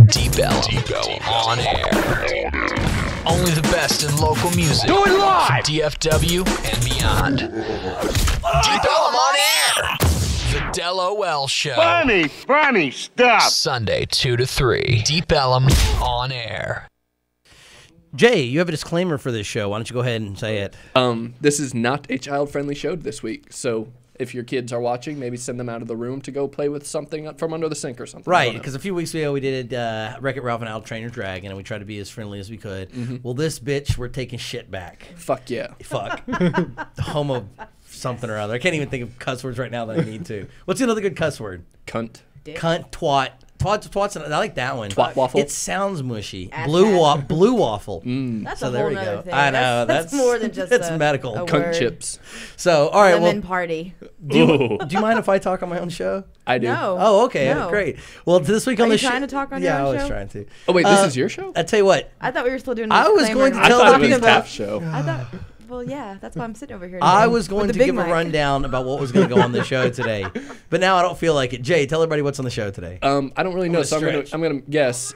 DELoL on air. Only the best in local music. Do it live! DFW and beyond. DELoL on air. The DELoL Show. Funny stuff. Sunday 2 to 3. DELoL on air. Jay, you have a disclaimer for this show. Why don't you go ahead and say it? This is not a child-friendly show this week, so if your kids are watching, maybe send them out of the room to go play with something from under the sink or something. Right, because a few weeks ago we did Wreck-It Ralph and How to Train Your Dragon, and we tried to be as friendly as we could. Well, this bitch, we're taking shit back. Fuck yeah. Fuck. Homo something or other. I can't even think of cuss words right now that I need to. What's another good cuss word? Cunt. Cunt, twat. Twat's, I like that one. Twat waffle. It sounds mushy. Blue waffle. That's So a there whole we nother go. thing. I know. That's more than just it's medical. a Cunt word. chips. So, all right. Lemon Well, party. do you mind if I talk on my own show? I do. No. Oh, okay. No. Great. Well, this week on Are the you show. trying to talk on your Yeah, own I was show? trying to. Oh, wait, this is your show? I tell you what. I thought we were still doing. I was going to I tell thought the it was people. Taft's show. I thought. Well, yeah, that's why I'm sitting over here. I today was going with to the give big a mic. rundown about what was going to go on the show today, but now I don't feel like it. Jay, tell everybody what's on the show today. I don't really know, so stretch. I'm gonna guess.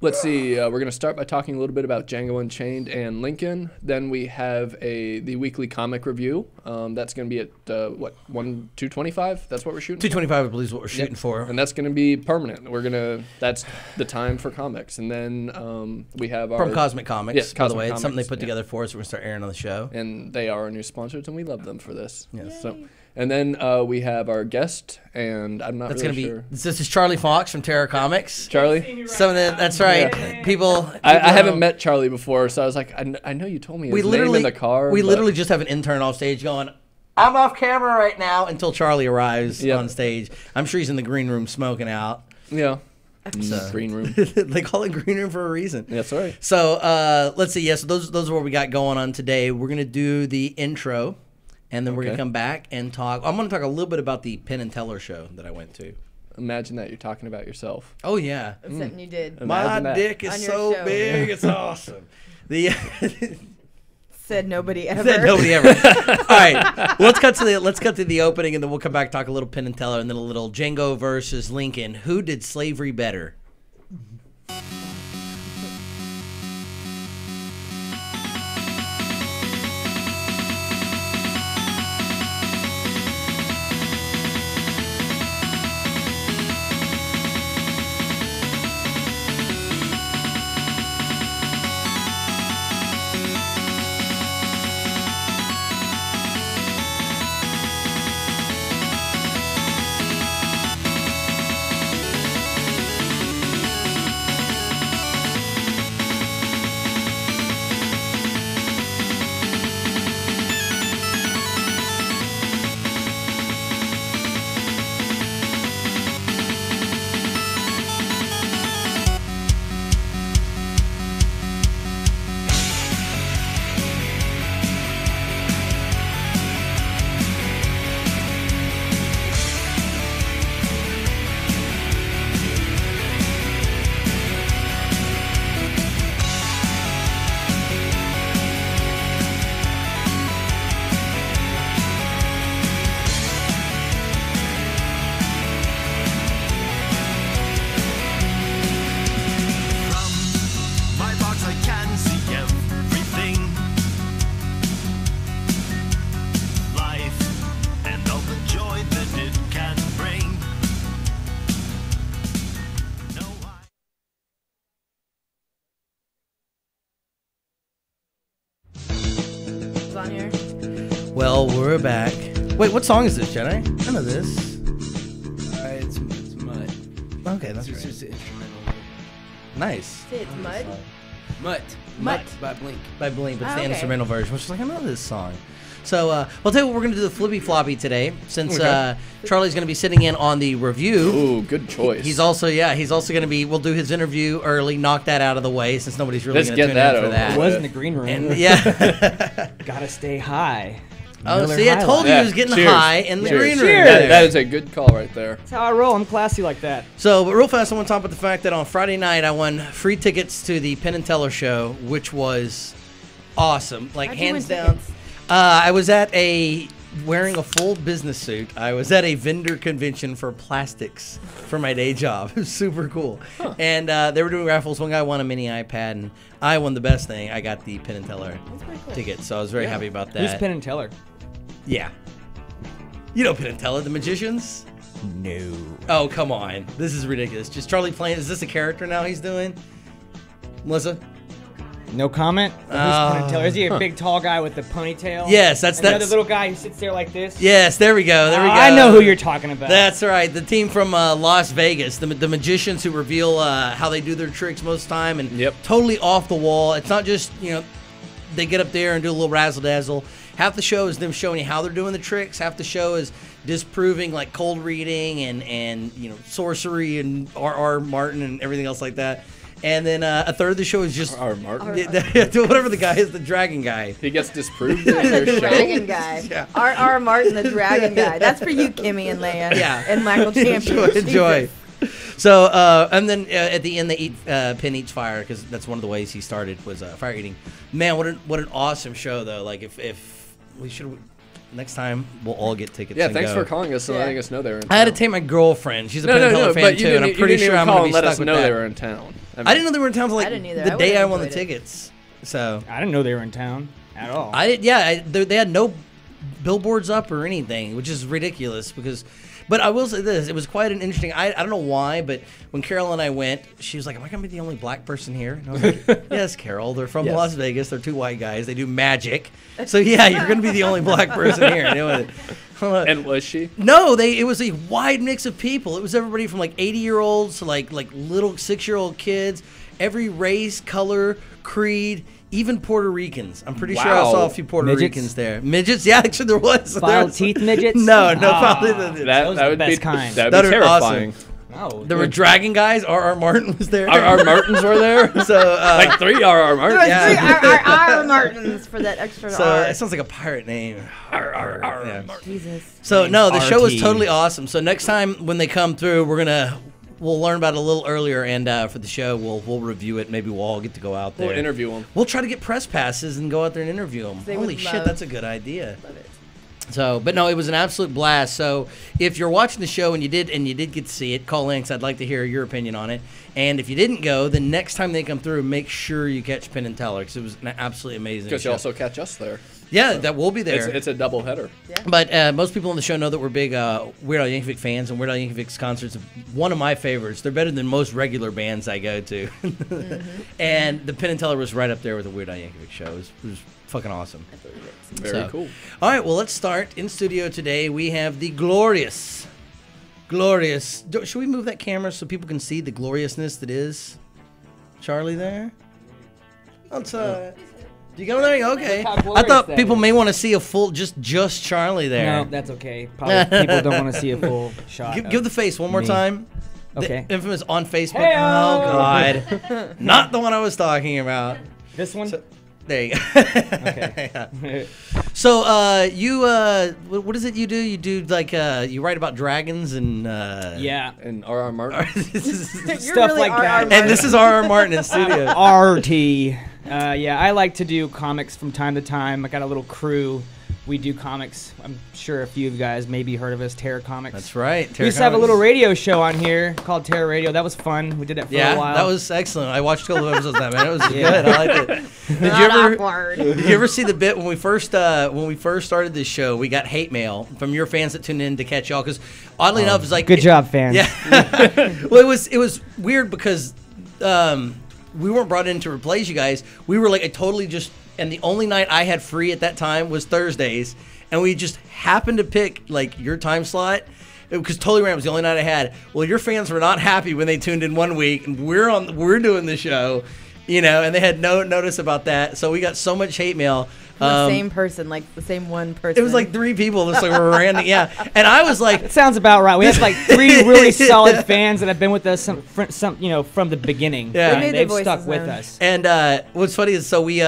Let's see. We're gonna start by talking a little bit about Django Unchained and Lincoln. Then we have the weekly comic review. That's gonna be at 225. That's what we're shooting. 225, I believe, is what we're shooting Yep. for. And that's gonna be permanent. That's the time for comics. And then we have our From Cosmic Comics, Yes, by the Cosmic way. It's something they Comics, put yeah. together for us. We're going to start airing on the show. and they are our new sponsors, and we love them for this. Yes. So, and then we have our guest, and I'm not That's really going to sure. be. This is Charlie Fox from Terror Comics. Charlie. Some of the, that's right. People. I haven't met Charlie before, so I was like, I know you told me his name in the car. We but- literally just have an intern off stage going, I'm off camera right now, until Charlie arrives Yep. on stage. I'm sure he's in the green room smoking out. Yeah. So- Green room. They call it green room for a reason. That's right. So let's see. Yes, those are what we got going on today. We're gonna do the intro, and then we're gonna Okay. come back and talk. I'm gonna talk a little bit about the Penn and Teller show that I went to. Imagine that you're talking about yourself. Oh yeah, That's something you did. my Imagine that. dick On is your so show. big, it's awesome. The Said nobody ever. said nobody ever. All right, well, let's cut to the opening, and then we'll come back, talk a little Penn and Teller, and then a little Django versus Lincoln. Who did slavery better? My box, I can see everything. Life and all the joy that it can bring. No, It's on here. Well, we're back. Wait, what song is this, Jenny? I know this. It's Mud. Okay, that's right. It's instrumental. Nice. Say it's mud. Mutt. Mutt. by Blink. By Blink, but it's Oh, the okay. instrumental version, which is like, I know this song. So, I'll tell you what, we're going to do the Flippy Floppy today, since Okay. Charlie's going to be sitting in on the review. Ooh, good choice. He's also going to be, we'll do his interview early, knock that out of the way, since nobody's really Let's going to get tune that in for over that. with. was in the green room. And yeah. Gotta stay high. Oh, Miller see, I High told Life. you he was getting Cheers. high in the Cheers. green room. Cheers. there. That is a good call right there. That's how I roll. I'm classy like that. So, but real fast, I want to talk about the fact that on Friday night, I won free tickets to the Penn and Teller show, which was awesome. Like, How'd you hands win down. tickets? I was at a wearing a full business suit. I was at a vendor convention for plastics for my day job. It was super cool. And they were doing raffles. One guy won a mini iPad, and I won the best thing. I got the Penn and Teller ticket, so I was very happy about that. Who's Penn and Teller? Yeah. You know Penn and Teller, the magicians? No. Oh, come on. This is ridiculous. Just Charlie playing. Is this a character now he's doing? Melissa? No comment? Who's Penn and Teller? Is he a big tall guy with the ponytail? Yes, that's the other little guy who sits there like this? Yes, there we go. There we go. I know who you're talking about. That's right. The team from Las Vegas, the magicians who reveal how they do their tricks most of the time, and totally off the wall. It's not just, they get up there and do a little razzle dazzle. Half the show is them showing you how they're doing the tricks. Half the show is disproving like cold reading and sorcery and R.R. Martin and everything else like that. And then a third of the show is just R.R. Martin. Whatever the guy is, the dragon guy. He gets disproved. The dragon guy. Yeah. R.R. Martin, the dragon guy. That's for you, Kimmy and Leia. Yeah. And Michael Champion. Enjoy. So, and then at the end they eat Penn eats fire, because that's one of the ways he started was fire eating. Man, what an awesome show though. Like if we should. Next time, we'll all get tickets. Yeah, and thanks go. for calling us and letting us know they were in town. I had to take my girlfriend. She's a Penn and Teller fan but too, and I'm pretty sure I'm going to be stuck with know that. They were in town. I didn't know they were in town until I didn't either. the I day would've I won the enjoyed it. tickets. So I didn't know they were in town at all. they had no billboards up or anything, which is ridiculous because. But I will say this, it was quite an interesting, I don't know why, but when Carol and I went, she was like, am I going to be the only black person here? And I was like, yes, Carol, they're from Las Vegas, they're two white guys, they do magic. So yeah, you're going to be the only black person here. And was she? No, it was a wide mix of people. It was everybody from like 80-year-olds to like little 6-year-old kids, every race, color, creed, even Puerto Ricans. I'm pretty sure I saw a few Puerto Ricans there. Midgets? Yeah, actually there was. Filed teeth midgets? No, filed teeth midgets. Those are the would best be kind. That would be terrifying. Awesome. No, There were dragon guys. R.R. Martin was there. R.R. Martins were there? So like 3 R.R. Martins? Yeah. R.R. Martins for that extra So R. it sounds like a pirate name. R.R. Jesus. So no, the show was RT. totally awesome. So next time when they come through, we'll learn about it a little earlier, and for the show we'll review it. Maybe we'll all get to go out there. We'll interview them. We'll try to get press passes and go out there and interview them. They Holy would shit, love- that's a good idea. Love it. So, but no, it was an absolute blast. So, if you're watching the show and you did get to see it, call in 'cause I'd like to hear your opinion on it. And if you didn't go, then next time they come through, make sure you catch Penn and Teller because it was an absolutely amazing Because show. you also catch us there. Yeah, that will be there. It's a double header. But most people on the show know that we're big Weird Al Yankovic fans, and Weird Al Yankovic's concerts are one of my favorites. They're better than most regular bands I go to. And the Penn and Teller was right up there with the Weird Al Yankovic show. It was fucking awesome. Very cool. All right, well, let's start. In studio today, we have the glorious. Should we move that camera so people can see the gloriousness that is Charlie there? Do you go there? Okay. Look how I glorious thought that people is. may want to see a full, just Charlie there. No, that's okay. Probably people don't want to see a full shot. Give the face one more me. time. Okay. The infamous on Facebook. Hey-o! Oh, God. Not the one I was talking about. This one? There you go. Okay. So, what is it you do? You do like, you write about dragons and, Yeah. And R.R. Martin. You're Stuff really like R.R. that. Martin. And this is R.R. Martin in studio. RT. Yeah, I like to do comics from time to time. I got a little crew. We do comics. I'm sure a few of you guys maybe heard of us, Terror Comics. That's right. We used to have a little radio show on here called Terror Radio. That was fun. We did that for a while. that was excellent. I watched a couple of episodes of that, man. It was good. I liked it. Not awkward. Did you ever see the bit when we first started this show? We got hate mail from your fans that tuned in to catch y'all because oddly enough, it's like Good job, fans. Yeah. Well, it was weird because we weren't brought in to replace you guys. We were like a totally just. And the only night I had free at that time was Thursdays, and we just happened to pick like your time slot because totally random. It was the only night I had. Well, your fans were not happy when they tuned in one week, and we're doing the show, and they had no notice about that. So we got so much hate mail. The same person, like the same one person. It was like 3 people. It's like we're random, yeah. And I was like, It sounds about right. We have like 3 really solid fans that have been with us from the beginning. Yeah. They And made their they've voices stuck with known. us. and what's funny is so we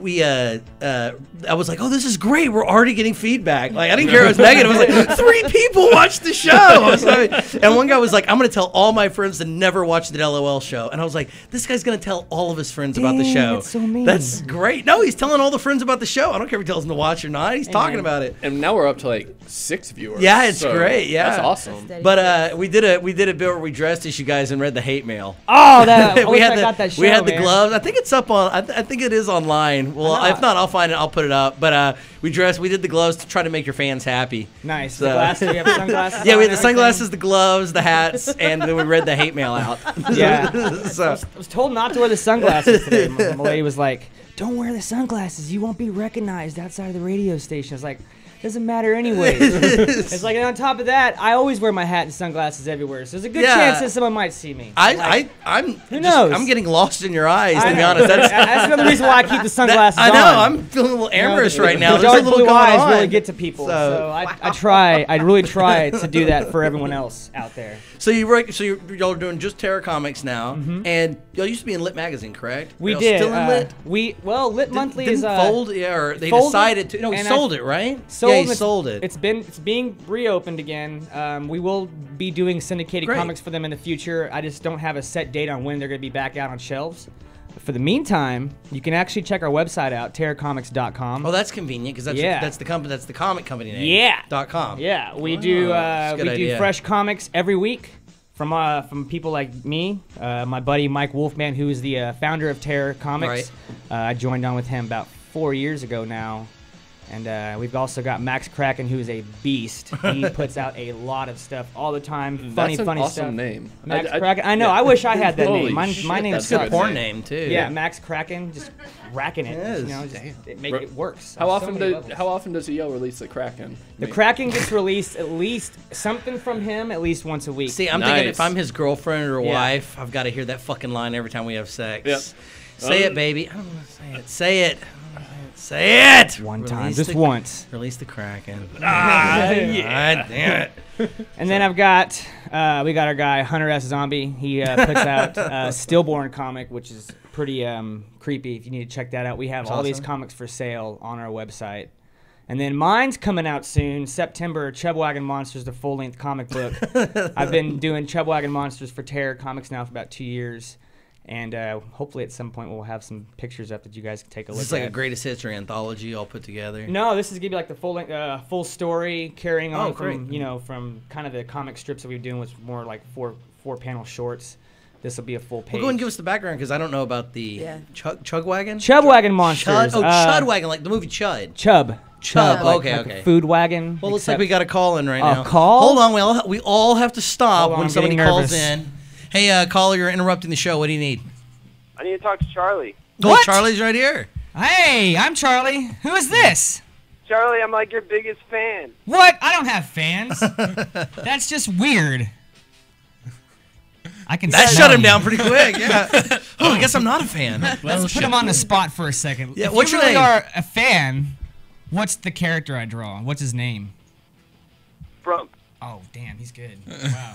I was like, oh, this is great. We're already getting feedback. Like, I didn't care if it was negative. I was like, 3 people watched the show. I was like, and one guy was like, I'm going to tell all my friends to never watch the DELoL show. And I was like, this guy's going to tell all of his friends about the show. That's so mean. That's great. No, he's telling all the friends about the show. I don't care if he tells them to watch or not. He's talking about it. And now we're up to like 6 viewers. Yeah, it's so great. Yeah, that's awesome. But we did a bit where we dressed as you guys and read the hate mail. Oh, that I we wish had I the got that show, we had the man. gloves. I think it's up on. I think it is online. Well, if not, I'll find it. I'll put it up. But we did the gloves to try to make your fans happy. Nice. So- The glasses. We have sunglasses. Yeah, on we had the and sunglasses, the gloves, the hats, and then we read the hate mail out. everything. Yeah. So I was told not to wear the sunglasses today. My lady was like, "Don't wear the sunglasses. You won't be recognized outside of the radio station." I was like, "Doesn't matter anyways." It's like, and on top of that, I always wear my hat and sunglasses everywhere, so there's a good Yeah. chance that someone might see me. Who knows? I'm getting lost in your eyes, to I be know. honest. That's another reason why I keep the sunglasses I know. on. I'm feeling a little You know, amorous right now. The There's a dark little blue going eyes on. really get to people, so I really try to do that for everyone else out there. So y'all are doing just Terror Comics now, and y'all used to be in Lit Magazine, correct? We Are y'all did. Still in Lit? Lit Monthly Didn't is fold, or they folded, decided to. No, he and sold it, right? Sold, Yeah, he and sold it. It's being reopened again. We will be doing syndicated Great. comics for them in the future. I just don't have a set date on when they're going to be back out on shelves. But for the meantime, you can actually check our website out, terrorcomics.com. Oh, that's convenient because that's the company. That's the comic company name. Yeah. .com. Yeah, we do that's a good idea. fresh comics every week from people like me, my buddy Mike Wolfman, who is the founder of Terror Comics. I joined on with him about 4 years ago now. And we've also got Max Kraken, who's a beast. He puts out a lot of stuff all the time. Funny That's an stuff. awesome name. Max Kraken. I know. I wish I had that Holy name. shit, My name's that's a good Porn name. name too. Yeah, Max Kraken, just racking it. It is. You know, it works. How on so often many levels. how often does EO release the Kraken? The Kraken gets released at least something from him at least once a week. See, I'm thinking Nice. if I'm his girlfriend or Yeah. wife, I've got to hear that fucking line every time we have sex. Yep. Say it, baby. I don't want to say it. Say it. Say it. One time, Release just the- once. Release the Kraken. Yeah. God damn it. And then we got our guy Hunter S. Zombie. He puts out a Stillborn comic, which is pretty creepy. If you need to check that out, we have all these awesome. comics for sale on our website. And then mine's coming out soon, September. Chubwagon Monsters, the full-length comic book. I've been doing Chubwagon Monsters for Terror Comics now for about 2 years. And hopefully at some point we'll have some pictures up that you guys can take a look This is at. like a greatest history anthology all put together. No, this is gonna be like the full story, carrying on from great. from kind of the comic strips that we've been doing, with more like four panel shorts. This will be a full page. Well, go ahead and give us the background because I don't know about the Chugwagon. Chubwagon Monsters. Chudwagon, like the movie Chud. Chub. Chub. Like- Okay, like a okay. food wagon. Well, looks like except- we got a call in right A now. call? Hold on, we all have to stop Hold on, when I'm somebody getting calls nervous. in. Hey, caller, you're interrupting the show. What do you need? I need to talk to Charlie. Oh, What? Charlie's right here. Hey, I'm Charlie. Who is this? Charlie, I'm like your biggest fan. What? I don't have fans. That's just weird. I can That smell shut him you. down pretty quick. Yeah. Oh, I guess I'm not a fan. Let's put him on the spot for a second. Yeah, if what's you your really name? are a fan, what's the character I draw? What's his name? From Oh, damn, he's good. Wow.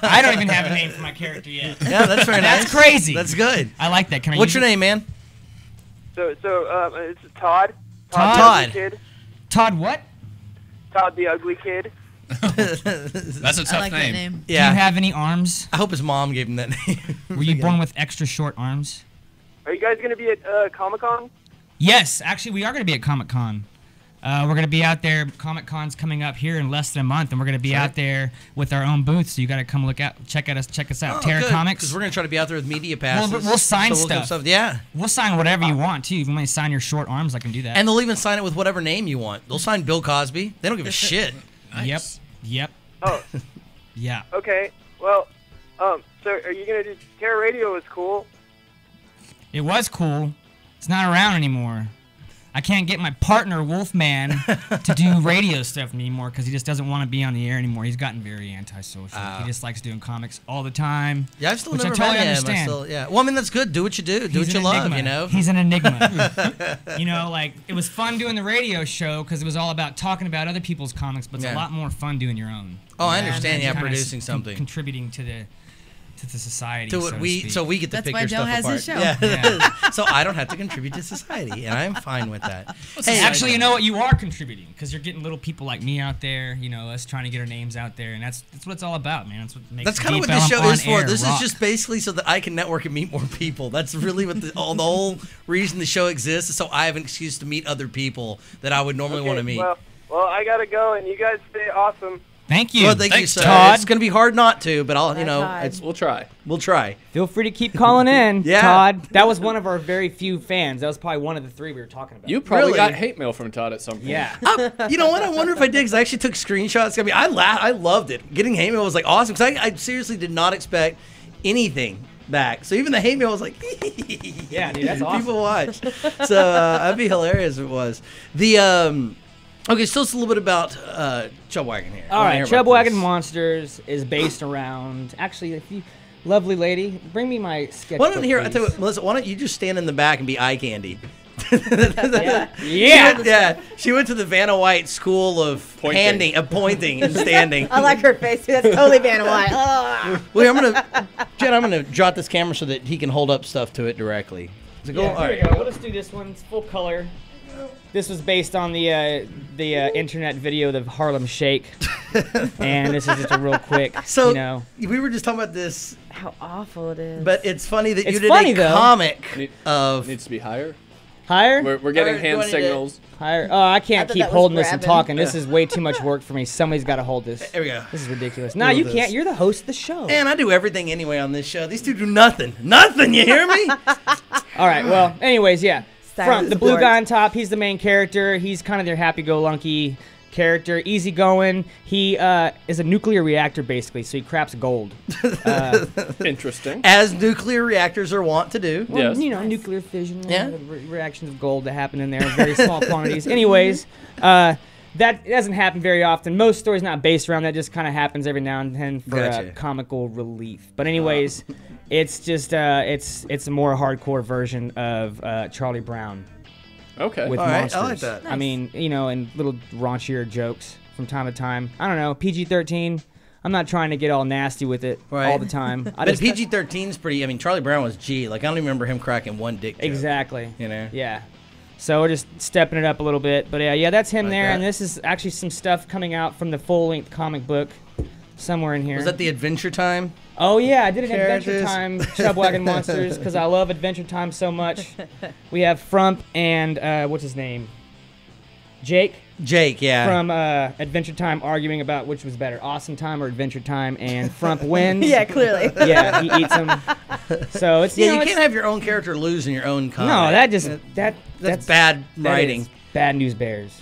I don't even have a name for my character yet. Yeah, that's very nice. That's crazy. That's good. I like that. Can I What's use your it? name, man? it's Todd. Todd? the ugly kid. Todd what? Todd the ugly kid. That's a tough I like that name. name. Do you Yeah. have any arms? I hope his mom gave him that name. Were you born with extra short arms? Are you guys gonna be at Comic Con? Yes, actually, we are going to be at Comic Con. We're going to be out there. Comic Con's coming up here in less than a month, and we're going to be out there with our own booth. So you got to come check us out. Terror Comics. Because we're going to try to be out there with media passes. We'll sign so we'll stuff. Yeah. We'll sign whatever you want too. If you want to sign your short arms, I can do that. And they'll even sign it with whatever name you want. They'll sign Bill Cosby. They don't give a shit. Nice. Yep. Oh, Yeah. okay. Well, so are you gonna do Terror Radio? Is cool. It was cool. It's not around anymore. I can't get my partner Wolfman to do radio stuff anymore because he just doesn't want to be on the air anymore. He's gotten very antisocial. He just likes doing comics all the time. Yeah, I've still which never I totally met him. understand. Yeah. Well, I mean, that's good. Do what you do. Do He's what you an love, enigma. you know? He's an enigma. You know, like, it was fun doing the radio show because it was all about talking about other people's comics, but it's Yeah. a lot more fun doing your own. Oh, I You know, understand. and Yeah, kinda producing something. contributing to the to the society. To so what to we speak. so we get to That's pick why your Joe stuff has apart. his show. Yeah. So I don't have to contribute to society, and I'm fine with that. Hey, actually, you know what? You are contributing because you're getting little people like me out there. You know, us trying to get our names out there, and that's what it's all about, man. That's what makes. That's kind of what this show is for. This is just basically so that I can network and meet more people. That's really what the whole reason the show exists is so I have an excuse to meet other people that I would normally want to meet. Well, I gotta go, and you guys stay awesome. Thank you. Well, thank you, Thanks, sir. Todd. It's going to be hard not to, but I'll, Todd. We'll try. we'll try. Feel free to keep calling in, Yeah. Todd. That was one of our very few fans. That was probably one of the 3 we were talking about. You probably Really? got hate mail from Todd at some point. Yeah. You know what? I wonder if I did because I actually took screenshots. I mean, I loved it. Getting hate mail was like awesome because I seriously did not expect anything back. So even the hate mail was like, Yeah, dude, that's awesome. people watch. So that'd be hilarious if it was. The okay, so it's a little bit about Chubwagon here. All right, Chubwagon Monsters is based around. Actually, if you, lovely lady, bring me my sketchbook. Why don't here? I please. tell you what, Melissa. Why don't you just stand in the back and be eye candy? Yeah. She went to the Vanna White School of Pointing. pointing and standing. I like her face too. That's totally Vanna White. Ugh. Well, I'm gonna jot this camera so that he can hold up stuff to it directly. So go. Yeah, All here right. we go. We'll just do this one. It's full color. This was based on the internet video, the Harlem Shake, and this is just a real quick. So you know, we were just talking about this, How awful it is. but it's funny that you It's did funny, a though. comic Need- of. Needs to be higher. higher, We're getting Alright, hand do I need to- signals. higher. Oh, I can't thought keep that was holding this and grabbing. talking. This is way too much work for me. Somebody's got to hold this. There we go. This is ridiculous. No, Deal you with can't. this. You're the host of the show. And I do everything anyway on this show. These two do nothing. Nothing. You hear me? All right. Well, anyways, yeah. Silence The blue works. guy on top, he's the main character. He's kind of their happy-go-lucky character, easygoing. He is a nuclear reactor, basically, so he craps gold. Interesting. As nuclear reactors are wont to do. Well, Yes. you know, nuclear fission, Yeah. the reactions of gold that happen in there in very small quantities. Anyways, that doesn't happen very often. Most stories not based around that, just kind of happens every now and then for Gotcha. comical relief. But anyways, it's just it's a more hardcore version of Charlie Brown Okay. with All right, monsters. I like that. I mean, you know, and little raunchier jokes from time to time. I don't know, PG-13. I'm not trying to get all nasty with it Right. all the time. I But just PG-13 is pretty. I mean, Charlie Brown was G. Like I don't even remember him cracking one dick joke. exactly. You know. Yeah. So we're just stepping it up a little bit. But yeah, that's him Like there. that. And this is actually some stuff coming out from the full-length comic book somewhere in here. Was that the Adventure Time? Oh, yeah, I did an Adventure Characters. Time Chubwagon Monsters because I love Adventure Time so much. We have Frump and, what's his name? Jake Jake, yeah. from Adventure Time arguing about which was better, Awesome Time or Adventure Time, and Frump wins. Yeah, clearly. Yeah, he eats them. So it's, Yeah, know, you it's- can't have your own character lose in your own comic. No, that just, that's bad that writing. is Bad News Bears.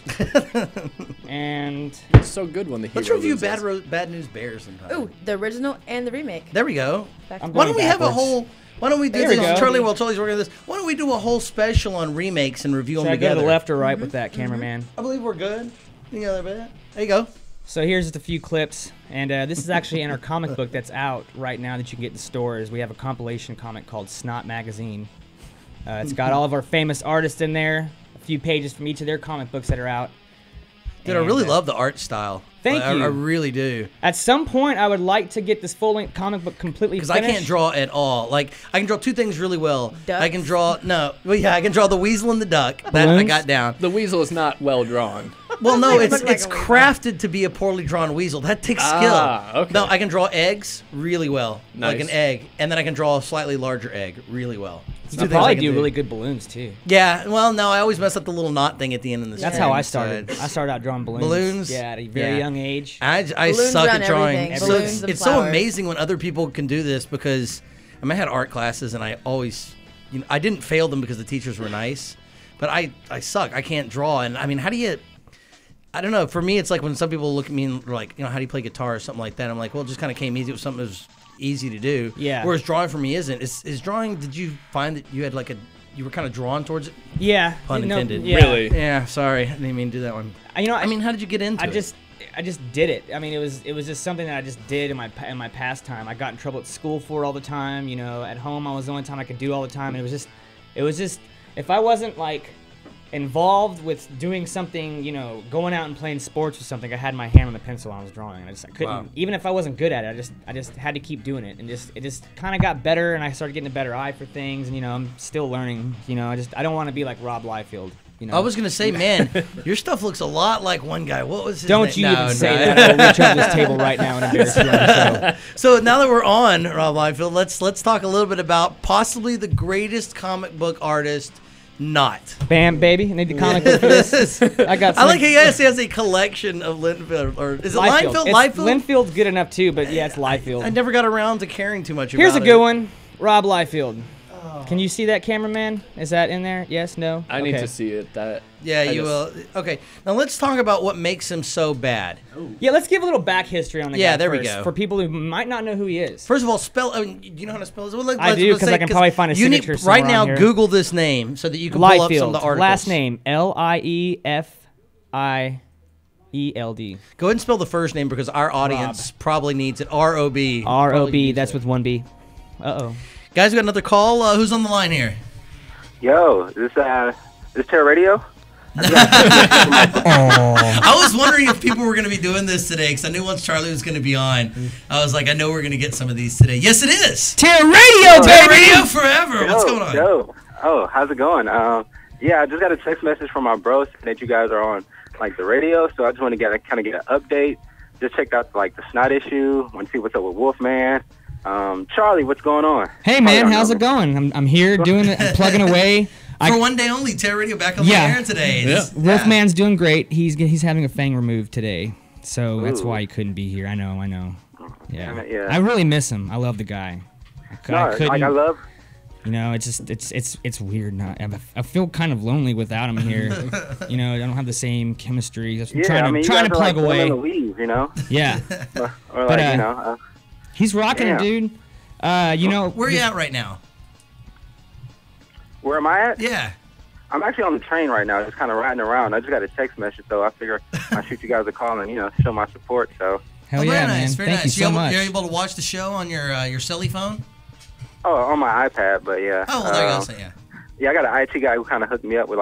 And It's so good when the hero Let's review loses. Bad News Bears sometime. Ooh, the original and the remake. There we go. Back I'm to Why going don't we have a backwards. whole? Why don't we do There we this? go. Charlie, while Charlie's working on this, why don't we do a whole special on remakes and review should them I go together? to the left or right with that, cameraman? I believe we're good. The other bit. There you go. So here's just a few clips, and this is actually in our comic book that's out right now that you can get in stores. We have a compilation comic called Snot Magazine. It's got all of our famous artists in there, a few pages from each of their comic books that are out. Dude, I And, really love the art style. Thank I you. really do. At some point, I would like to get this full-length comic book completely Because finished. I can't draw at all. Like, I can draw two things really well. Ducks? I can draw, I can draw the weasel and the duck. That I Balloons? got down. The weasel is not well drawn. Well, no, It it's looks like it's a weasel. crafted to be a poorly drawn weasel. That takes skill. Okay. No, I can draw eggs really well, like an Nice. egg, and then I can draw a slightly larger egg really well. It's You two could things I probably can do really good balloons, too. Yeah, well, no, I always mess up the little knot thing at the end of the That's string, how I so started. it's- I started out drawing balloons. Balloons? Yeah, at a very Yeah. young age. I Balloons suck around at drawing. everything. So Balloons it's, and it's so flowers. amazing when other people can do this because I had art classes and I always, I didn't fail them because the teachers were nice, but I suck. I can't draw. And I mean, how do you, I don't know. For me, it's like when some people look at me and they're like, how do you play guitar or something like that? I'm like, well, it just kind of came easy. It was something that was easy to do. Yeah. Whereas drawing for me isn't. Is drawing, did you find that you had you were kind of drawn towards it? Yeah. Pun you know, intended. yeah. Really? Yeah, sorry. I didn't mean to do that one. You know, I mean, how did you get into I it? just did it. I mean, it was just something that I just did in my pastime. I got in trouble at school for it all the time. You know, at home I was the only time I could do it all the time. And it was just if I wasn't like involved with doing something, going out and playing sports or something, I had my hand on the pencil when I was drawing. I couldn't, even if I wasn't good at it, I just had to keep doing it, and it just kind of got better, and I started getting a better eye for things, and I'm still learning. I don't want to be like Rob Liefeld. I was gonna say, man, your stuff looks a lot like one guy. What was his Don't name? you even say that. I'll reach over this table right now and embarrass you on the show. So now that we're on Rob Liefeld, let's talk a little bit about possibly the greatest comic book artist. Not. Bam, baby. I need the comic book for this. I like he has a collection of Linfield. Or is it Liefeld? Linfield's good enough too, but yeah, it's Liefeld. I never got around to caring too much about it. Here's a good one. Rob Liefeld. Can you see that, cameraman? Is that in there? Yes, no? I need to see it. You will. Okay, now let's talk about what makes him so bad. Ooh. Yeah, let's give a little back history on the guy. Yeah, there first, we go. For people who might not know who he is. First of all, do you know how to spell his? Well, I do, because I can probably find a signature somewhere right now. on here. Google this name so that you can pull up some of the articles. Last name Liefeld. Go ahead and spell the first name because our audience probably needs it. Rob. Rob. That's with one B. Uh-oh. Guys, we got another call. Who's on the line here? Yo, is this Terra Radio? I was wondering if people were going to be doing this today because I knew once Charlie was going to be on, I was like, I know we're going to get some of these today. Yes, it is. Terra Radio, baby. Terra Radio forever. What's going on? Oh, how's it going? Yeah, I just got a text message from my bro saying that you guys are on like the radio, so I just want to get an update. Just checked out like the Snot issue. Want to see what's up with Wolfman. Charlie, what's going on? Hey man, how's it going? I'm here doing it, I'm plugging away. For one day only, Terra Radio back on the air today. Yeah. Wolfman's doing great. He's having a fang removed today, so that's why he couldn't be here. I know. Yeah. I really miss him. I love the guy. I love. It's weird. I feel kind of lonely without him here. I don't have the same chemistry. I'm trying to plug away. Leave, Yeah. Or he's rocking it, dude. Where are you at right now? Where am I at? Yeah. I'm actually on the train right now, just kind of riding around. I just got a text message, so I figure I'll shoot you guys a call and, show my support. So. Hell yeah, man. Nice, Thank you so much. You're able to watch the show on your celly phone? Oh, on my iPad, but yeah. Oh, well, there you go. So, yeah. Yeah, I got an IT guy who kind of hooked me up with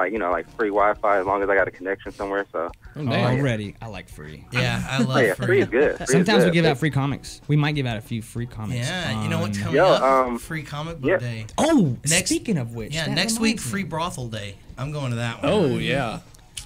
free Wi-Fi as long as I got a connection somewhere. So already, I like free. Yeah, I love free. Free is good. Sometimes we give out free comics. We might give out a few free comics. Yeah, you know what's coming up? Free comic book day. Oh, speaking of which, next week free brothel day. I'm going to that one. Oh yeah.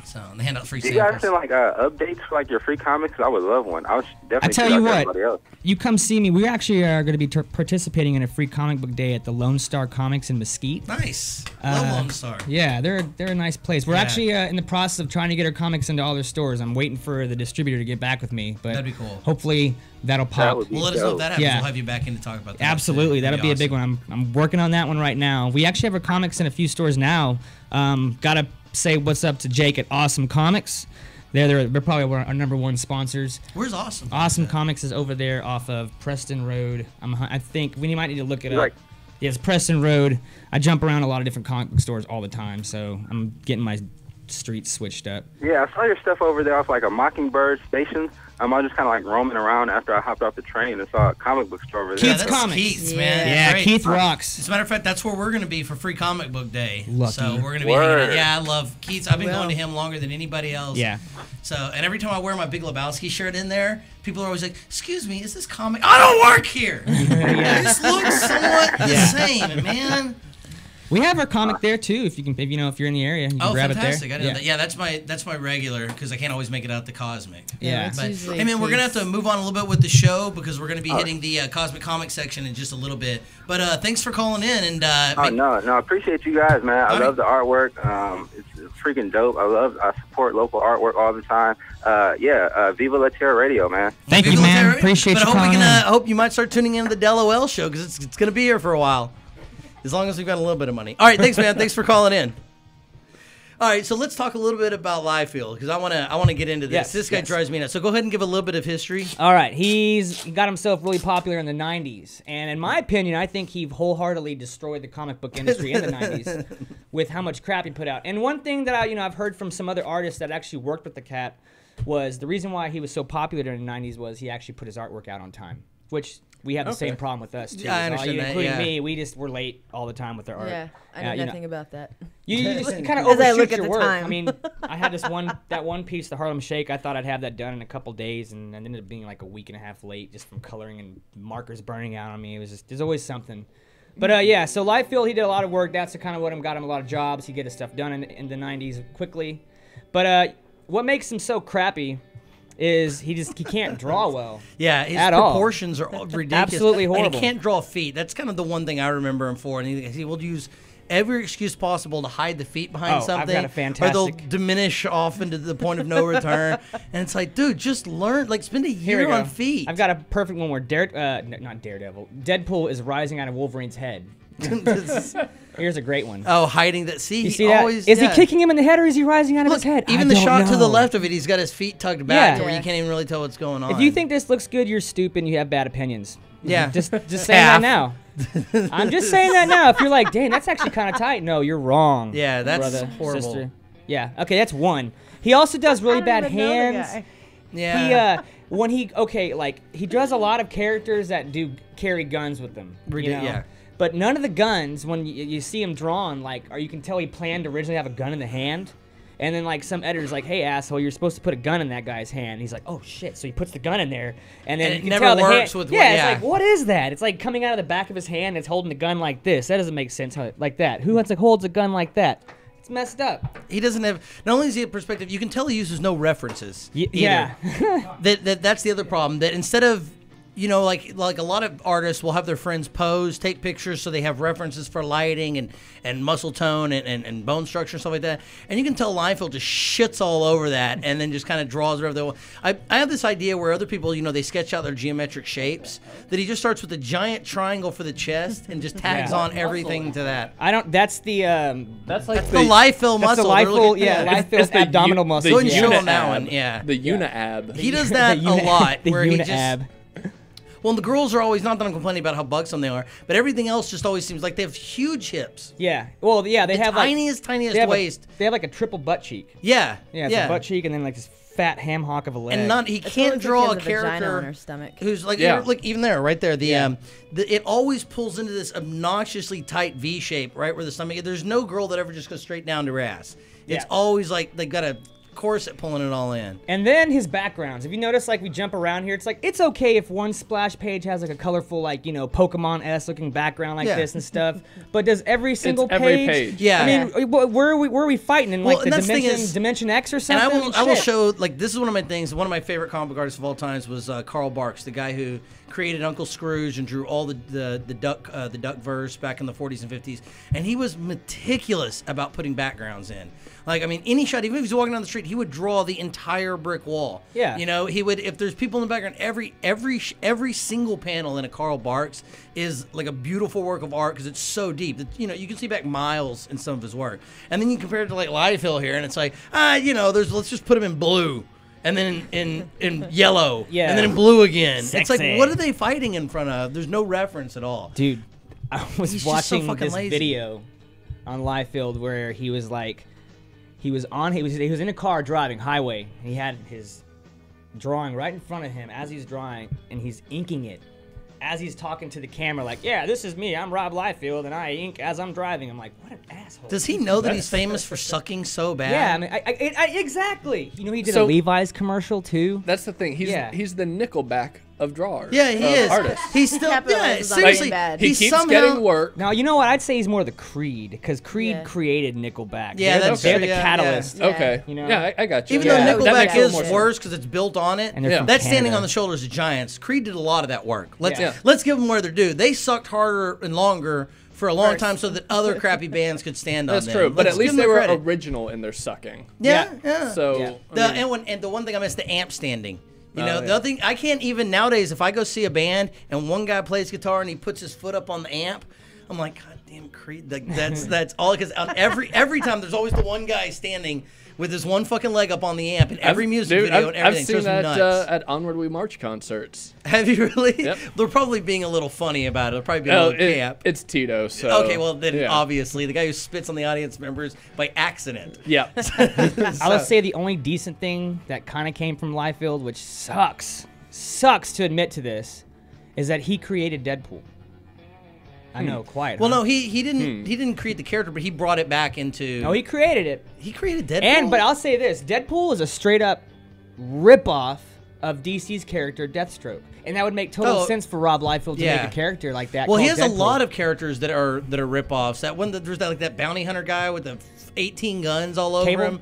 So they hand out free samples. Do you guys send updates for your free comics? I would love one. I would definitely. I tell you what, you come see me. We actually are going to be participating in a free comic book day at the Lone Star Comics in Mesquite. Nice. Love Lone Star. Yeah, they're a nice place. We're actually in the process of trying to get our comics into all their stores. I'm waiting for the distributor to get back with me, but that'd be cool. Hopefully that'll pop. Well, let us know if that happens. We'll have you back in to talk about that. Absolutely, that'll be a big one. I'm working on that one right now. We actually have our comics in a few stores now. Gotta say what's up to Jake at Awesome Comics. They're probably our number one sponsors. Where's Awesome? Awesome Comics is over there off of Preston Road. I think we might need to look it up. Yeah, it's Preston Road. I jump around a lot of different comic book stores all the time, so I'm getting my streets switched up. Yeah, I saw your stuff over there off a Mockingbird station. I was just kind of roaming around after I hopped off the train and saw a comic book store over there. Keith's Comics. Keith's, man. Yeah, Keith rocks. As a matter of fact, that's where we're going to be for Free Comic Book Day. Lucky. So we're going to be hanging out. Yeah, I love Keith's. I've been going to him longer than anybody else. Yeah. So, and every time I wear my Big Lebowski shirt in there, people are always like, "Excuse me, is this comic?" I don't work here. This looks somewhat the same, man. We have our comic there too. If you're in the area, you can grab fantastic. it there. I know that. Yeah, that's my regular because I can't always make it out the Cosmic. Yeah. But hey man, we're gonna have to move on a little bit with the show because we're gonna be hitting the Cosmic Comic section in just a little bit. But thanks for calling in and. No, I appreciate you guys, man. I love the artwork. It's freaking dope. I support local artwork all the time. Viva La Terra Radio, man. Thank you, man. Appreciate you calling in. I hope you might start tuning into the DELoL show because it's gonna be here for a while. As long as we've got a little bit of money. All right, thanks, man. Thanks for calling in. All right, so let's talk a little bit about Liefeld because I want to get into this. This guy drives me nuts. So go ahead and give a little bit of history. All right, he got himself really popular in the '90s, and in my opinion, I think he wholeheartedly destroyed the comic book industry in the '90s with how much crap he put out. And one thing that I've heard from some other artists that actually worked with the cat was the reason why he was so popular during the '90s was he actually put his artwork out on time. which we have the Okay. same problem with us too. Yeah, I understand that, including yeah. me. We're late all the time with our art. Yeah, I know you nothing about that. You just kind of As I overshoot look at your the work. time. I mean, I had that one piece, the Harlem Shake. I thought I'd have that done in a couple days, and it ended up being like a week and a half late just from coloring and markers burning out on me. It was just there's always something. But yeah, so Liefeld, he did a lot of work. That's kind of what got him a lot of jobs. He get his stuff done in the '90s quickly. But what makes him so crappy is he can't draw well. Yeah, his at all. proportions are ridiculous. Absolutely And horrible. he can't draw feet. That's kind of the one thing I remember him for. And he will use every excuse possible to hide the feet behind Oh, I've something. got a fantastic- Or they'll diminish off into the point of no return. And it's like, dude, just learn. Like, spend a Here we year go. on feet. I've got a perfect one where not Daredevil. Deadpool is rising out of Wolverine's head. Here's a great one. Oh, hiding that. See, You he see that? always. Is yeah. he kicking him in the head or is he rising out of Look, his head? even I the don't shot to the know. left of it, he's got his feet tugged back Yeah. to where you Yeah. can't even really tell what's going on. If you think this looks good, you're stupid and you have bad opinions. Yeah. Just saying Half. that now. I'm just saying that now. If you're like, dang, that's actually kind of tight. No, you're wrong. Yeah, that's brother, horrible. Sister. Yeah. Okay, that's one. He also does really bad I don't even know the hands. guy. yeah. He does a lot of characters that do carry guns with them. Yeah. But none of the guns, when you see him drawn, or you can tell he planned to originally have a gun in the hand. And then, some editor's like, hey, asshole, you're supposed to put a gun in that guy's hand. And he's like, oh, shit. So he puts the gun in there. And then And it you can never tell the works hand, with yeah, what- it's yeah. like, what is that? It's like coming out of the back of his hand. It's holding the gun like this. That doesn't make sense like that. Who holds a gun like that? It's messed up. He doesn't have. Not only is he a perspective, you can tell he uses no references. Yeah. That's the other problem. That instead of, like a lot of artists will have their friends pose, take pictures, so they have references for lighting and muscle tone and bone structure and stuff like that. And you can tell Liefeld just shits all over that and then just kind of draws whatever they want. I have this idea where other people, they sketch out their geometric shapes. That he just starts with a giant triangle for the chest and just tags Yeah. on everything to that. I don't. That's the. That's like The Liefeld That's the muscle. They're Liefeld. looking- Yeah, Liefeld's the abdominal u- muscle. Go ahead and show yeah. him that one, yeah. The uni-ab. He does that The a lot. The where he uni-ab. just. Well, the girls are always, not that I'm complaining about how buxom they are, but everything else just always seems like they have huge hips. Yeah. Well, yeah, they have Tiniest they have waist. they have like a triple butt cheek. Yeah. Yeah, it's a butt cheek and then this fat ham hock of a leg. And he It's can't what draw a looks like he has vagina on character her stomach. who's like, Yeah. look, even there, right there, it always pulls into this obnoxiously tight V shape, right where the stomach. There's no girl that ever just goes straight down to her ass. It's Yeah. always like they got a corset pulling it all in. And then his backgrounds. If you notice, we jump around here, it's okay if one splash page has a colorful, Pokemon-esque looking background like Yeah. this and stuff. But does every single every page. Yeah. I mean, where are we fighting in Well, the and that's the thing dimension, is- Dimension X or And something? I will Shit. show, this is one of my things. One of my favorite comic book artists of all times was Carl Barks, the guy who created Uncle Scrooge and drew all the duck verse back in the 40s and 50s. And he was meticulous about putting backgrounds in. Any shot, even if he's walking down the street, he would draw the entire brick wall. Yeah. He would, if there's people in the background, every single panel in a Carl Barks is like a beautiful work of art because it's so deep. That, you can see back miles in some of his work. And then you compare it to Liefeld here, and it's like, let's just put him in blue. And then in yellow, Yeah. and then in blue again. It's Sexy. like, what are they fighting in front of? There's no reference at all. Dude, I was He's just so watching fucking this lazy. video on Liefeld where he was he was in a car driving highway. He had his drawing right in front of him as he's drawing, and he's inking it as he's talking to the camera. Yeah, this is me. I'm Rob Liefeld, and I ink as I'm driving. I'm like, what an asshole. Does he know that he's famous for sucking so bad? Yeah, I mean, exactly. He did a So- Levi's commercial too. That's the thing. He's Yeah. the Nickelback of drawers. Yeah, he of is. Artists. He's still, Capitalizes on seriously. being bad. He he's keeps somehow, getting work. Now, you know what? I'd say he's more the Creed, because Creed Yeah. created Nickelback. Yeah, they're that's they're true, the yeah, catalyst. yeah. Okay. You know? Yeah, I got you. Even Yeah. though That Nickelback makes a little is more sense. worse because it's built on it, And they're Yeah. from that's standing Canada. on the shoulders of giants. Creed did a lot of that work. Let's Yeah. let's give them where they're due. They sucked harder and longer for a long First. time so that other crappy bands could stand That's on them. true, but Let's at least give they them were credit. original in their sucking. Yeah, yeah. So Yeah. I mean, And the one thing I miss, the amp standing. The yeah. other thing, I can't even nowadays, if I go see a band and one guy plays guitar and he puts his foot up on the amp, I'm like, God damn, Creed. That's all, because every time there's always the one guy standing with his one fucking leg up on the amp in every music video and everything. I've It seen drives me that nuts. at Onward We March concerts. Have you really? Yep. They're probably being a little funny about it. They're probably being a Oh, little camp. it's Tito. So Okay, well then yeah. obviously the guy who spits on the audience members by accident. Yeah. I would say the only decent thing that kind of came from Liefeld, which sucks to admit to this, is that he created Deadpool. I know, quiet. Well, huh? no, he didn't create the character, but he brought it back into. No, he created it. He created Deadpool. But I'll say this: Deadpool is a straight up ripoff of DC's character Deathstroke, and that would make total sense for Rob Liefeld to make a character like that. Well, he has called a Deadpool. lot of characters that are ripoffs. That one, there's that like that bounty hunter guy with the 18 guns all over Cable? him.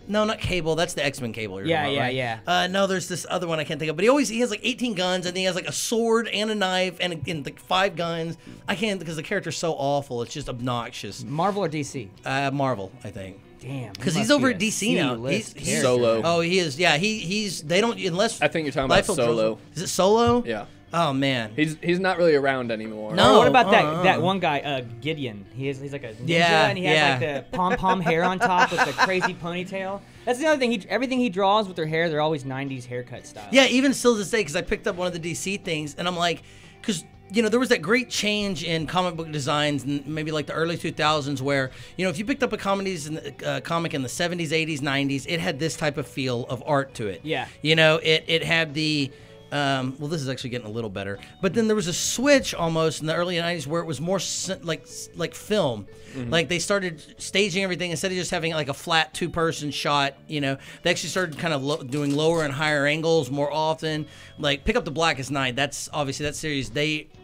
No, not Cable. That's the X-Men Cable. Yeah, talking about, yeah, right? No, there's this other one I can't think of. But he has like 18 guns, and he has like a sword and a knife and like 5 guns. I can't because the character's so awful. It's just obnoxious. Marvel or DC? Marvel, I think. Damn. Because he's over at DC now. He's Solo. Oh, he is. Yeah, he's. They don't unless. I think you're talking about Liefeld Solo. Is it Solo? Yeah. Oh man. He's not really around anymore. No. What about that one guy, Gideon? He's like a ninja, and he has like the pom-pom hair on top with the crazy ponytail. That's the other thing. Everything he draws with their hair, they're always 90s haircut style. Yeah, even still to this day, because I picked up one of the DC things, and I'm like, because there was that great change in comic book designs, in maybe like the early 2000s, where if you picked up a comic in the 70s, 80s, 90s, it had this type of feel of art to it. Yeah. It had the. Well, this is actually getting a little better, but then there was a switch almost in the early 90s where it was more like film. Like they started staging everything instead of just having like a flat 2-person shot. They actually started kind of doing lower and higher angles more often. Like Pick Up the Blackest Night. That's obviously that series.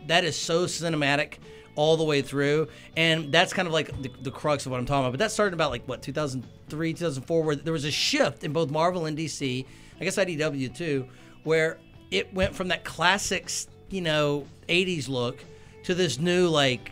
That is so cinematic all the way through, and that's kind of like the crux of what I'm talking about. But that started about like 2003, 2004, where there was a shift in both Marvel and DC. I guess IDW too, where it went from that classic, 80s look to this new, like,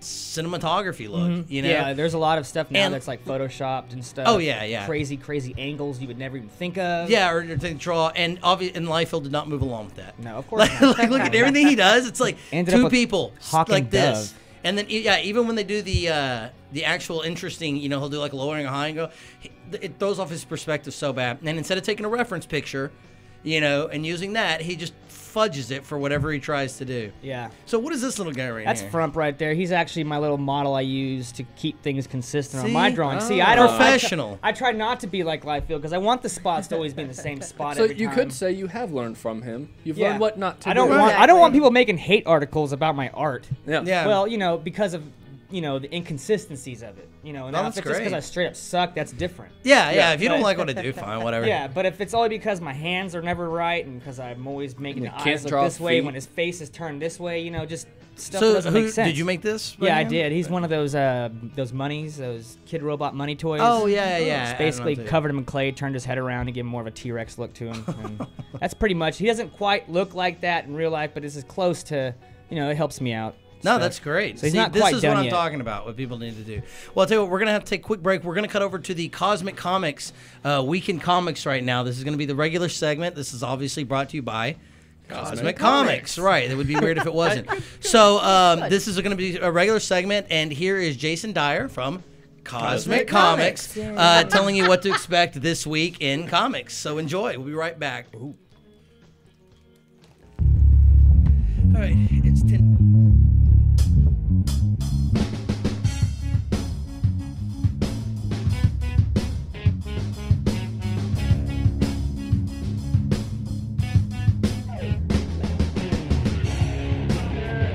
cinematography look, Yeah, there's a lot of stuff now that's, like, photoshopped and stuff. Oh, yeah. Crazy, crazy angles you would never even think of. Yeah, or to draw. And Liefeld did not move along with that. No, of course not. Like, look at everything he does. It's like two people Hawk like and this. Dove. And then, yeah, even when they do the actual interesting, he'll do, like, lowering a high and go, it throws off his perspective so bad. And instead of taking a reference picture, and using that, he just fudges it for whatever he tries to do. Yeah. So what is this little guy right That's here? Frump right there. He's actually my little model I use to keep things consistent on See? my drawing. See, Oh. I don't Professional. I try not to be like Liefeld because I want the spots to always be in the same spot So every you time. could say you have learned from him. You've learned what not to I do. don't want I don't want people making hate articles about my art. Yeah. Well, because of the inconsistencies of it. And Oh, if that's it's just because great. I straight up suck, that's different. Yeah. If you don't but- like what I do, fine, whatever. Yeah, but if it's only because my hands are never right and because I'm always making the can't eyes look draw this way feet. when his face is turned this way, just stuff So that doesn't make sense. did you make this? Yeah, right I now? did. He's one of those monies, those kid robot money toys. Oh, yeah. Just basically covered him in clay, turned his head around to give him more of a T-Rex look to him. And that's pretty much. He doesn't quite look like that in real life, but it's as close to. It helps me out. No, stuff. that's great. So he's See, not this quite is done what I'm yet. talking about, what people need to do. Well, I'll tell you what, we're going to have to take a quick break. We're going to cut over to the Cosmic Comics Week in Comics right now. This is going to be the regular segment. This is obviously brought to you by Cosmic Comics. Right. It would be weird if it wasn't. So this is going to be a regular segment, and here is Jason Dyer from Cosmic Comics telling you what to expect this week in comics. So enjoy. We'll be right back. Ooh. All right. It's 10.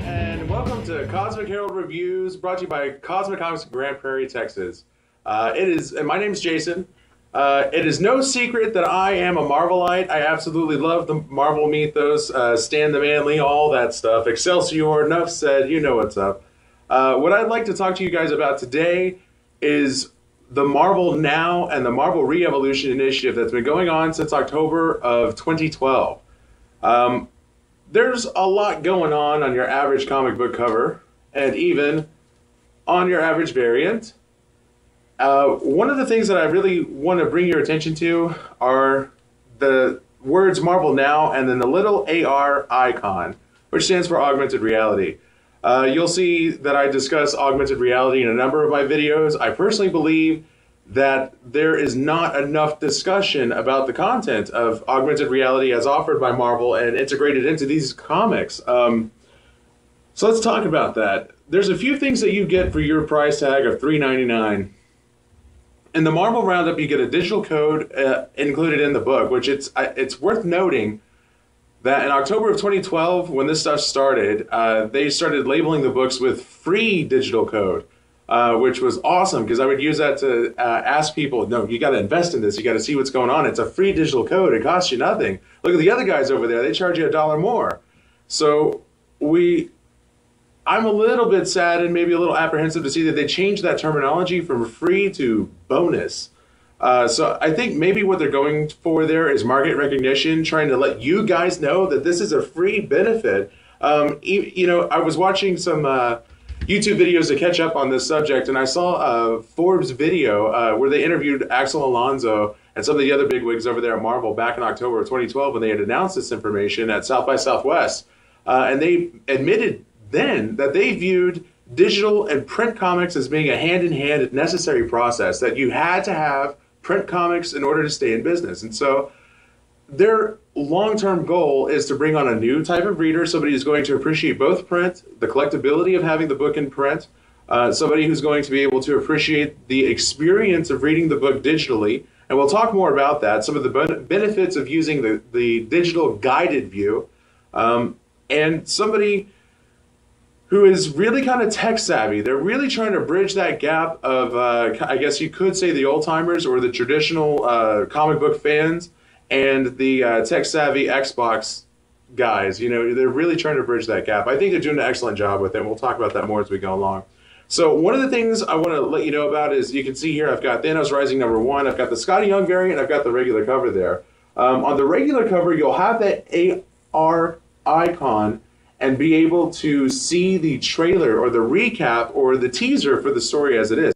And welcome to Cosmic Herald Reviews, brought to you by Cosmic Comics in Grand Prairie, Texas. And my name's Jason. It is no secret that I am a Marvelite. I absolutely love the Marvel mythos, Stan the Manly, all that stuff. Excelsior, enough said, you know what's up. What I'd like to talk to you guys about today is the Marvel Now and the Marvel Re-Evolution Initiative that's been going on since October of 2012. There's a lot going on your average comic book cover, and even on your average variant. One of the things that I really want to bring your attention to are the words Marvel Now and then the little AR icon, which stands for augmented reality. You'll see that I discuss augmented reality in a number of my videos. I personally believe that there is not enough discussion about the content of augmented reality as offered by Marvel and integrated into these comics. So let's talk about that. There's a few things that you get for your price tag of $3.99. In the Marvel Roundup, you get a digital code included in the book, which it's worth noting that in October of 2012, when this stuff started, they started labeling the books with free digital code, which was awesome because I would use that to ask people, no, you got to invest in this. You got to see what's going on. It's a free digital code. It costs you nothing. Look at the other guys over there. They charge you $1 more. So I'm a little bit sad and maybe a little apprehensive to see that they changed that terminology from free to bonus. So I think maybe what they're going for there is market recognition, trying to let you guys know that this is a free benefit. You know, I was watching some YouTube videos to catch up on this subject, and I saw a Forbes video where they interviewed Axel Alonso and some of the other bigwigs over there at Marvel back in October of 2012 when they had announced this information at South by Southwest. And they admitted then that they viewed digital and print comics as being a hand-in-hand necessary process, that you had to have print comics in order to stay in business. And so their long-term goal is to bring on a new type of reader, somebody who's going to appreciate both print, the collectability of having the book in print, somebody who's going to be able to appreciate the experience of reading the book digitally. And we'll talk more about that, some of the benefits of using the digital guided view, and somebody who is really kind of tech savvy. They're really trying to bridge that gap of, I guess you could say, the old timers or the traditional comic book fans and the tech savvy Xbox guys. You know, they're really trying to bridge that gap. I think they're doing an excellent job with it. We'll talk about that more as we go along. So one of the things I want to let you know about is, you can see here, I've got Thanos Rising #1. I've got the Scotty Young variant. I've got the regular cover there. On the regular cover, you'll have that AR icon and be able to see the trailer or the recap or the teaser for the story as it is.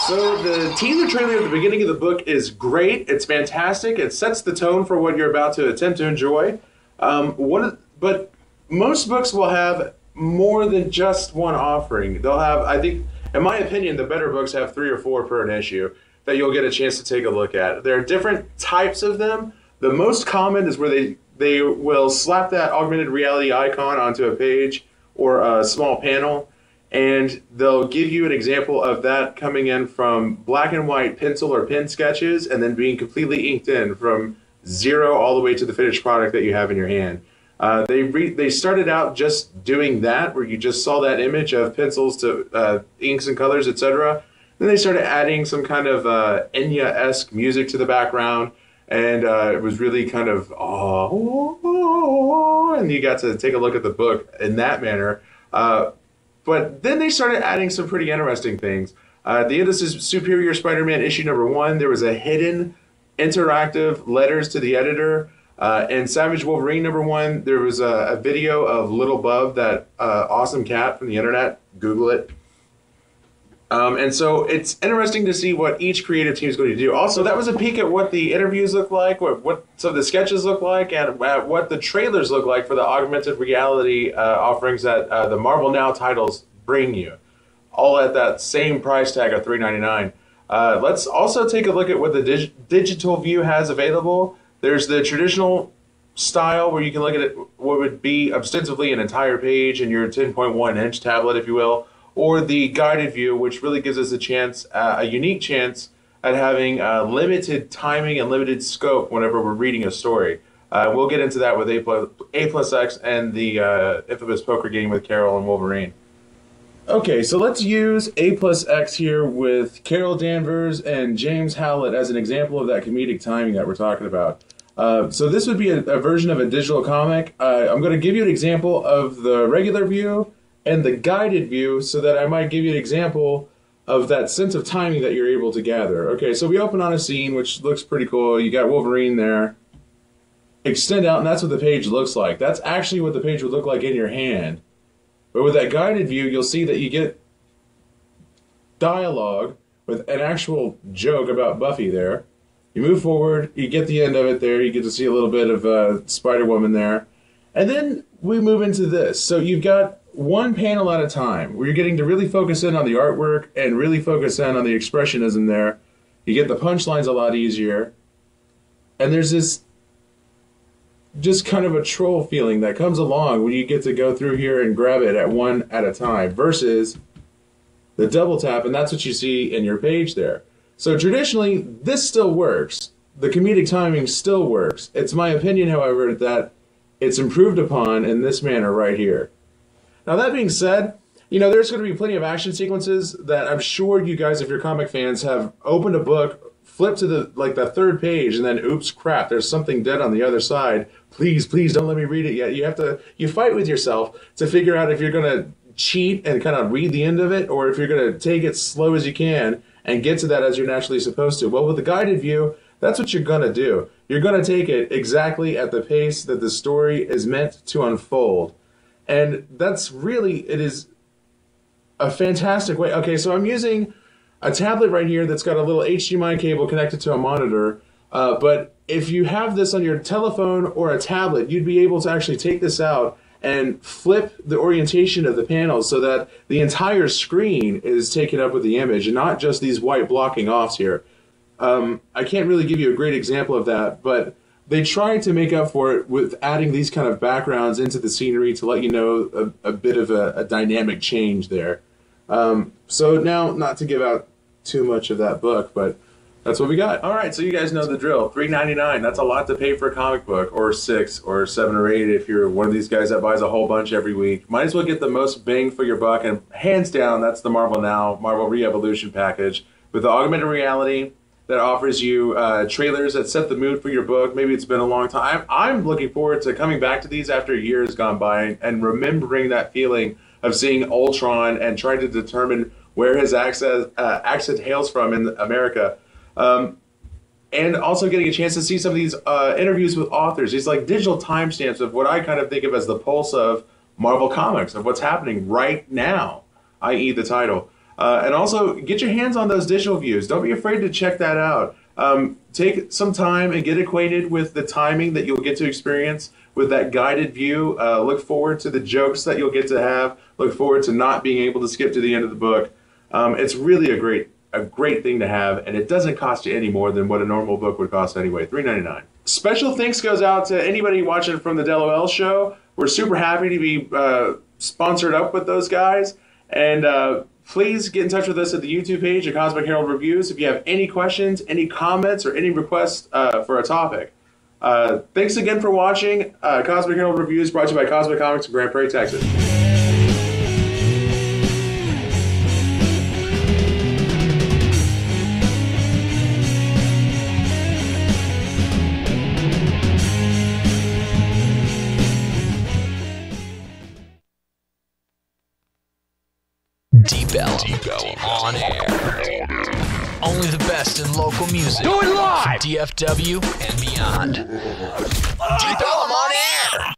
So the teaser trailer at the beginning of the book is great. It's fantastic. It sets the tone for what you're about to attempt to enjoy. But most books will have more than just one offering. They'll have, I think, in my opinion, the better books have 3 or 4 per an issue that you'll get a chance to take a look at. There are different types of them. The most common is where they will slap that augmented reality icon onto a page or a small panel, and they'll give you an example of that coming in from black and white pencil or pen sketches and then being completely inked in from 0 all the way to the finished product that you have in your hand. They started out just doing that, where you just saw that image of pencils to inks and colors, etc. Then they started adding some kind of Enya-esque music to the background, and it was really kind of, and you got to take a look at the book in that manner. But then they started adding some pretty interesting things. At the end of Superior Spider-Man issue #1, there was a hidden interactive letters to the editor. In Savage Wolverine #1, there was a video of Little Bub, that awesome cat from the internet. Google it. And so it's interesting to see what each creative team is going to do. Also, that was a peek at what the interviews look like, what some of the sketches look like, and what the trailers look like for the augmented reality offerings that the Marvel Now titles bring you, all at that same price tag of $3.99. Let's also take a look at what the digital view has available. There's the traditional style where you can look at it, what would be ostensibly an entire page in your 10.1-inch tablet, if you will, or the guided view, which really gives us a chance, a unique chance at having limited timing and limited scope whenever we're reading a story. We'll get into that with A+X and the infamous poker game with Carol and Wolverine. Okay, so let's use A+X here with Carol Danvers and James Howlett as an example of that comedic timing that we're talking about. So this would be a version of a digital comic. I'm going to give you an example of the regular view and the guided view, so that I might give you an example of that sense of timing that you're able to gather. Okay, so we open on a scene which looks pretty cool. You got Wolverine there, extend out, and that's what the page looks like. That's actually what the page would look like in your hand. But with that guided view, you'll see that you get dialogue with an actual joke about Buffy there. You move forward, you get the end of it there, you get to see a little bit of Spider-Woman there. And then we move into this. So you've got one panel at a time where you're getting to really focus in on the artwork and really focus in on the expressionism there. You get the punchlines a lot easier. And there's this just kind of a troll feeling that comes along when you get to go through here and grab it at one at a time versus the double tap, and that's what you see in your page there. So traditionally, this still works. The comedic timing still works. It's my opinion, however, that it's improved upon in this manner right here. Now that being said, you know, there's going to be plenty of action sequences that I'm sure you guys, if you're comic fans, have opened a book, flipped to the third page, and then oops, crap, there's something dead on the other side. Please don't let me read it yet. You fight with yourself to figure out if you're going to cheat and kind of read the end of it, or if you're going to take it slow as you can and get to that as you're naturally supposed to. Well, with the guided view, that's what you're going to do. You're going to take it exactly at the pace that the story is meant to unfold. And that's really, it is a fantastic way. Okay, so I'm using a tablet right here that's got a little HDMI cable connected to a monitor, but if you have this on your telephone or a tablet, you'd be able to actually take this out and flip the orientation of the panels so that the entire screen is taken up with the image and not just these white blocking offs here. I can't really give you a great example of that, but they try to make up for it with adding these kind of backgrounds into the scenery to let you know a bit of a dynamic change there. So now, not to give out too much of that book, but that's what we got. All right, so you guys know the drill. $3.99. That's a lot to pay for a comic book, or $6 or $7 or $8 if you're one of these guys that buys a whole bunch every week. Might as well get the most bang for your buck, and hands down, that's the Marvel Now, Marvel Re-Evolution package with the augmented reality that offers you trailers that set the mood for your book. Maybe it's been a long time. I'm looking forward to coming back to these after a year has gone by and remembering that feeling of seeing Ultron and trying to determine where his accent hails from in America. And also getting a chance to see some of these interviews with authors, these like digital timestamps of what I kind of think of as the pulse of Marvel Comics, of what's happening right now, i.e. the title. And also get your hands on those digital views. Don't be afraid to check that out. Take some time and get acquainted with the timing that you'll get to experience with that guided view. Look forward to the jokes that you'll get to have. Look forward to not being able to skip to the end of the book. It's really a great thing to have, and it doesn't cost you any more than what a normal book would cost anyway. $3.99. Special thanks goes out to anybody watching from the DELoL show. We're super happy to be sponsored up with those guys, and please get in touch with us at the YouTube page at Cosmic Herald Reviews if you have any questions, any comments, or any requests for a topic. Thanks again for watching Cosmic Herald Reviews, brought to you by Cosmic Comics in Grand Prairie, Texas. DELoL on air. Only the best in local music. Do it live! DFW and beyond. DELoL on air!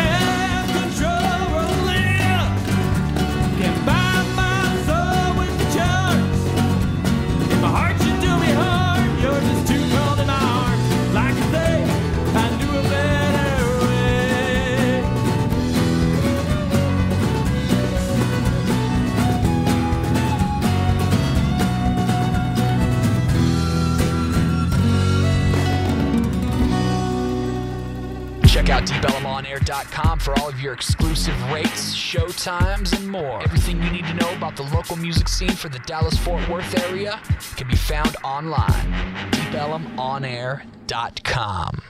have control, rolling. Can't buy my soul with the charms. If my heart should do me harm, yours is too cold in my arms. Like I say, I knew a better way. Check out DELoL for all of your exclusive rates, show times, and more. Everything you need to know about the local music scene for the Dallas-Fort Worth area can be found online. DELomonair.com.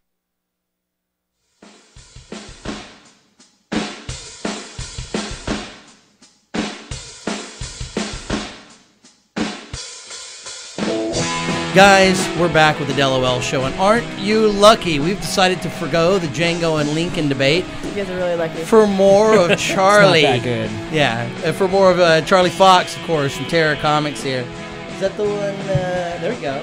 Guys, we're back with the DELoL show, and aren't you lucky? We've decided to forgo the Django and Lincoln debate. You guys are really lucky. For more of Charlie. It's not that good. Yeah, for more of Charlie Fox, of course, from Terror Comics here. Is that the one? There we go.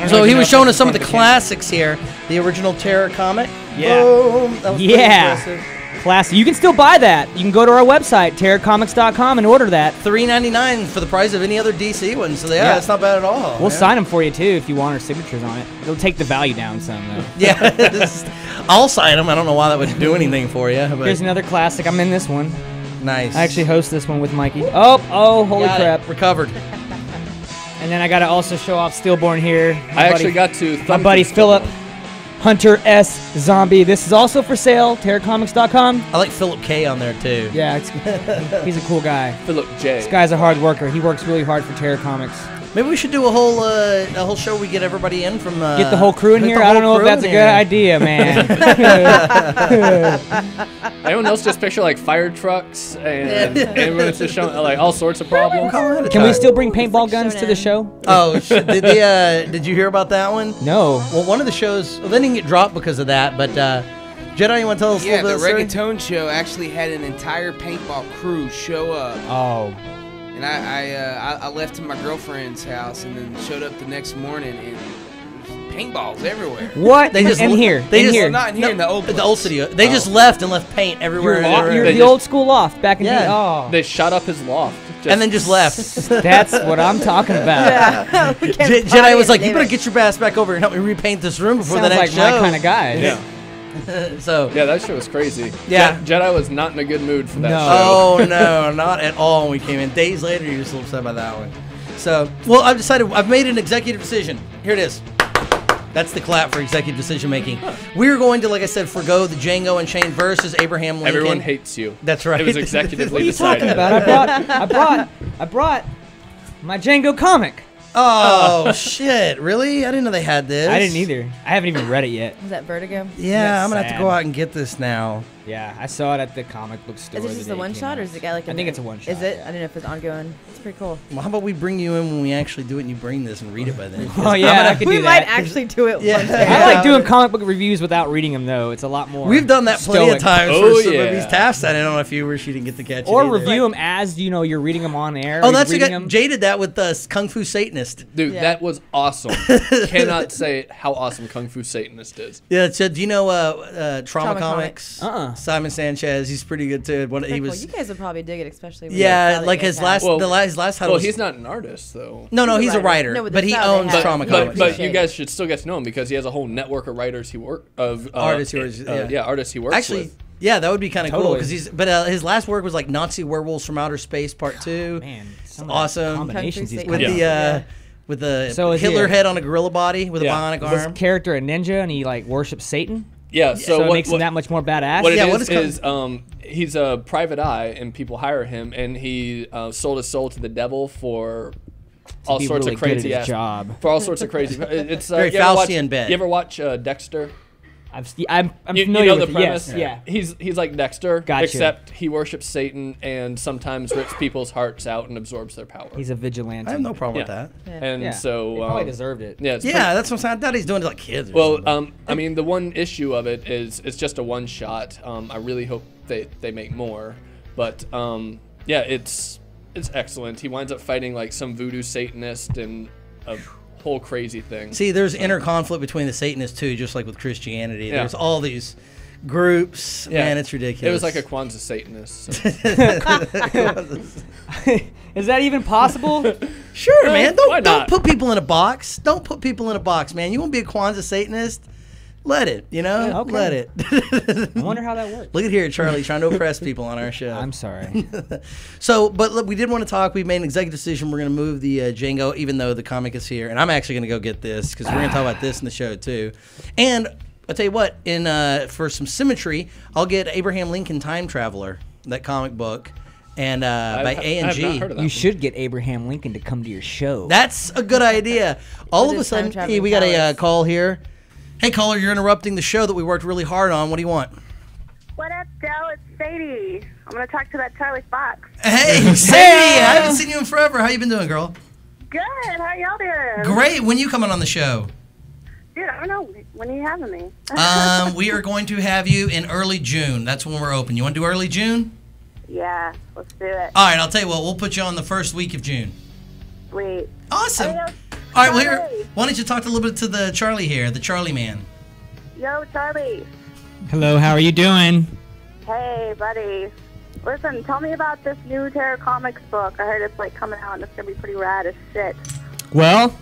So he was showing us some of the classics here. The original Terror comic. Yeah. Boom. That was pretty impressive. Classic. You can still buy that. You can go to our website, terrorcomics.com, and order that. $3.99 for the price of any other DC one. So yeah, that's not bad at all. We'll sign them for you too if you want our signatures on it. It'll take the value down some though. Yeah, I'll sign them. I don't know why that would do anything for you. But Here's another classic. I'm in this one. Nice. I actually host this one with Mikey. Oh, holy crap! Recovered. And then I got to also show off Stillborn here. I actually got to. My buddy Philip Hunter S. Zombie. This is also for sale. Terrorcomics.com. I like Philip K on there too. Yeah, he's a cool guy. Philip J. This guy's a hard worker. He works really hard for Terror Comics. Maybe we should do a whole show. We get everybody in from. Get the whole crew in here. I don't know if that's a good idea, man. Anyone else just picture like fire trucks and everyone's just showing like all sorts of problems? Can we still bring paintball guns to the show? Oh, did you hear about that one? No. Well, one of the shows. Well, they didn't get dropped because of that. But Jedi, you want to tell us a little bit? Yeah, the Reggaeton show actually had an entire paintball crew show up. Oh. And I left to my girlfriend's house and then showed up the next morning and paintballs everywhere. What? They just in here. They just not in here in the old place. The old studio. They just left and left paint everywhere. You're the old school loft back in the. Oh. They shot up his loft. And then just left. That's what I'm talking about. Yeah. Jedi was like, "You better get your ass back over and help me repaint this room before the next Sounds like show." my kind of guy. Yeah. So yeah, that show was crazy. Yeah. Jedi was not in a good mood for that show. Oh no, not at all. When we came in days later, you were still upset about that one. So, well, I've made an executive decision. Here it is. That's the clap for executive decision making. We're going to, like I said, forgo the Django and Shane versus Abraham Lincoln. Everyone hates you. That's right. It was executively What are you decided. talking about? I brought my Django comic. Oh shit! Really? I didn't know they had this. I didn't either. I haven't even read it yet. Is that Vertigo? Yeah, I'm gonna have to sad. go out and get this now. Yeah, I saw it at the comic book store. Is it just a one shot or is it got like? I think it's a one shot. Is it? Yeah. I don't know if it's ongoing. It's pretty cool. Well, how about we bring you in when we actually do it, and you bring this and read it by then? Oh yeah, I could We do might that. actually do it. Yeah. One day. I like doing comic book reviews without reading them though. It's a lot more. We've done that plenty of stoic. times Oh, for some yeah. of these tasks. I don't know if you didn't get to catch it Or either. review them as you're reading them on air. Oh, or that's reading a them. Jay did that with Kung Fu Satanist. Dude, Yeah. that was awesome. Cannot say how awesome Kung Fu Satanist is. Yeah, so do you know Trauma Trauma Comics? Simon Sanchez, he's pretty good too. He Pretty cool. was. You guys would probably dig it, especially. With Yeah, the style like that you his guys last, have. his last title. Well, was, he's not an artist though. No, he's a writer, No, with but the he style they owns have. Trauma But- Comics. But you Shade. guys should still get to know him because he has a whole network of writers he works Artists he works- yeah. artists he works Actually, with. yeah, that would be kind of cool Totally. because his last work was like Nazi Werewolves from Outer Space Part 2. Man, some awesome. of the combinations he's with got. the with the So is he Hitler a- head on a gorilla body with a Yeah. bionic This arm. character a ninja and he like worships Satan. Yeah, So it makes him that much more badass. What it Yeah, is what is he's a private eye, and people hire him, and he sold his soul to the devil for all be sorts really of good at crazy his ass job. For all sorts of crazy. It's Very you ever watch- Faustian bit. You ever watch Dexter? I'm You familiar know the with premise. it. Yes, yeah. He's like Dexter, Gotcha. except he worships Satan and sometimes rips people's hearts out and absorbs their power. He's a vigilante. I have no problem with Yeah. that. And Yeah. so He probably deserved it. Yeah, it's Yeah, that's what I'm saying. I thought he's doing it like kids. Or well, something. I mean, the one issue of it is it's just a one shot. I really hope they make more, but yeah, it's excellent. He winds up fighting like some voodoo Satanist and a whole crazy thing. See, there's inner conflict between the Satanists too, just like with Christianity. Yeah. There's all these groups. Yeah. Man, it's ridiculous. It was like a Kwanzaa Satanist. So. Is that even possible? Sure, man. Why Don't not? put people in a box. Don't put people in a box, man. You want to be a Kwanzaa Satanist? Let it, you know? Yeah, okay. Let it. I wonder how that works. Look at here, Charlie, trying to oppress people on our show. I'm sorry. So, but look, we did want to talk. We made an executive decision. We're going to move the Django, even though the comic is here. And I'm actually going to go get this because we're going to talk about this in the show, too. And I'll tell you what, for some symmetry, I'll get Abraham Lincoln Time Traveler, that comic book, and by A&G. You should get Abraham Lincoln to come to your show. That's a good idea. All With of a his sudden, time-traveling hey, we got a powers. call here. Hey, caller, you're interrupting the show that we worked really hard on. What do you want? What up, Del? It's Sadie. I'm going to talk to that Charlie Fox. Hey, Sadie, I haven't seen you in forever. How you been doing, girl? Good. How y'all doing? Great. When you coming on the show? Dude, I don't know. When are you having me? We are going to have you in early June. That's when we're open. You want to do early June? Yeah, let's do it. All right, I'll tell you what. We'll put you on the first week of June. Sweet. Awesome. Hey, yo, All right, well, here, Charlie. why don't you talk a little bit to the Charlie here, the Charlie man. Yo, Charlie. Hello, how are you doing? Hey, buddy. Listen, tell me about this new Terror Comics book. I heard it's like coming out and it's going to be pretty rad as shit. Well,